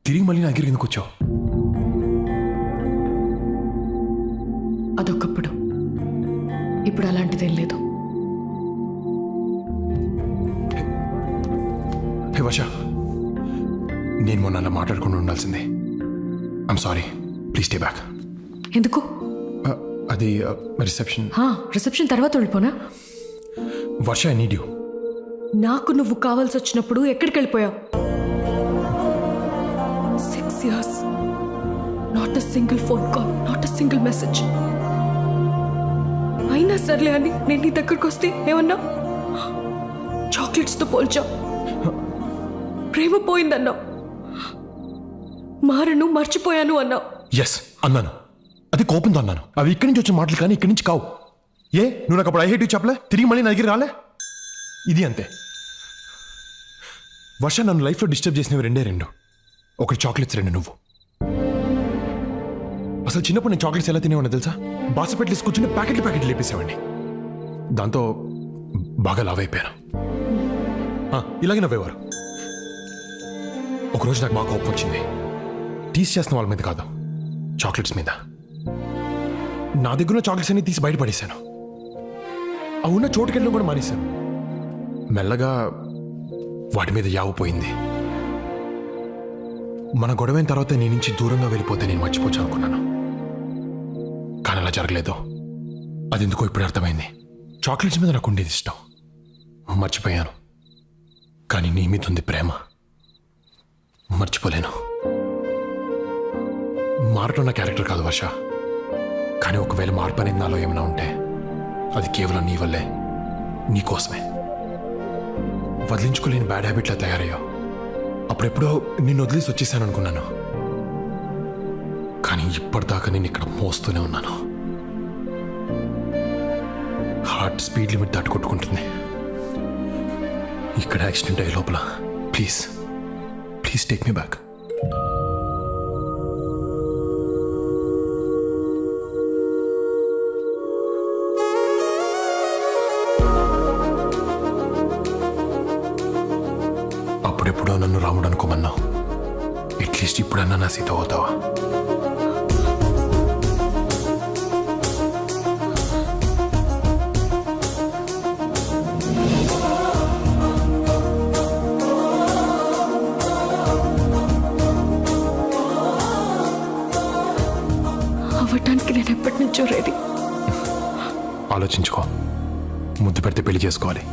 తిరిగి మళ్ళీ నా దగ్గరికి ఎందుకు వచ్చావు? అదొకప్పుడు, ఇప్పుడు అలాంటిదేం లేదు. హే వర్ష, నేను మొన్న అలా మాట్లాడకుండా ఉండాల్సిందే. I'm sorry, please stay back. ఎందుకు? అది రిసెప్షన్. రిసెప్షన్ తర్వాత వెళ్ళిపోనా? వర్ష, ఐ నీడ్ యూ. నాకు నువ్వు కావాల్సి వచ్చినప్పుడు ఎక్కడికి వెళ్ళిపోయావు? 6 years, not a single phone call, not a single message. అయినా సర్లే అని నేను నీ దగ్గరకు వస్తే ఏమన్నా? చాక్లెట్స్తో పోల్చావు, ప్రేమ పోయిందన్నావు, మారను మర్చిపోయాను అన్నావు. ఎస్ అన్నాను, అది కోపంతో అన్నాను. అవి ఇక్కడి నుంచి వచ్చిన మాటలు కానీ ఇక్కడి నుంచి కావు. ఏ, నువ్వు నాకు అప్పుడు ఐ హేట్ యూ చెప్పలే? తిరిగి మళ్ళీ నా దగ్గర రాలే? ఇది అంతే. వర్ష నన్ను లైఫ్లో డిస్టర్బ్ చేసినవి రెండు. ఒకటి చాక్లెట్స్, రెండు నువ్వు. అసలు చిన్నప్పుడు నేను చాక్లెట్స్ ఎలా తినేవాడిని తెలుసా? బాసపెట్లేసి కూర్చుని ప్యాకెట్లు లేపేసేవాడిని. దాంతో బాగా లావ్ అయిపోయాను. ఇలాగే నవ్వేవారు. ఒకరోజు నాకు బాగా కోపం వచ్చింది. టీస్ చేస్తున్న వాళ్ళ మీద కాదు, చాక్లెట్స్ మీద. నా దగ్గర చాక్లెట్స్ అన్ని తీసి బయటపడేశాను. ఆ ఉన్న చోటుకెళ్ళడం కూడా మానేశాను. మెల్లగా వాటి మీద యావు పోయింది. మన గొడవైన తర్వాత నీ నుంచి దూరంగా వెళ్ళిపోతే నేను మర్చిపోవచ్చు అనుకున్నాను. కానీ అలా జరగలేదు. అది ఎందుకో ఇప్పుడు అర్థమైంది. చాక్లెట్స్ మీద నాకు ఉండేది ఇష్టం, మర్చిపోయాను. కానీ నీ మీద ఉంది ప్రేమ, మర్చిపోలేను. మారటం నా క్యారెక్టర్ కాదు వర్ష. కానీ ఒకవేళ మార్పు అనేది నాలో ఏమైనా ఉంటే అది కేవలం నీ వల్లే, నీ కోసమే. వదిలించుకోలేని బ్యాడ్ హ్యాబిట్లా తయారయ్యావు. అప్పుడెప్పుడో నిన్ను వదిలేసి వచ్చేసాను అనుకున్నాను. కానీ ఇప్పటిదాకా నేను ఇక్కడ మోస్తూనే ఉన్నాను. హార్ట్ స్పీడ్ లిమిట్ దాటి కొట్టుకుంటుంది. ఇక్కడ యాక్సిడెంట్ అయ్యే లోపల ప్లీజ్ టేక్ మీ బ్యాక్. అప్పుడెప్పుడో నన్ను రాముడు అనుకోమన్నావు. అట్లీస్ట్ ఇప్పుడన్నా నా సీత అవుతావా? అవ్వటానికి నేను ఎప్పటి నుంచో రెడీ. ఆలోచించుకో. ముద్దు పెడితే పెళ్లి చేసుకోవాలి.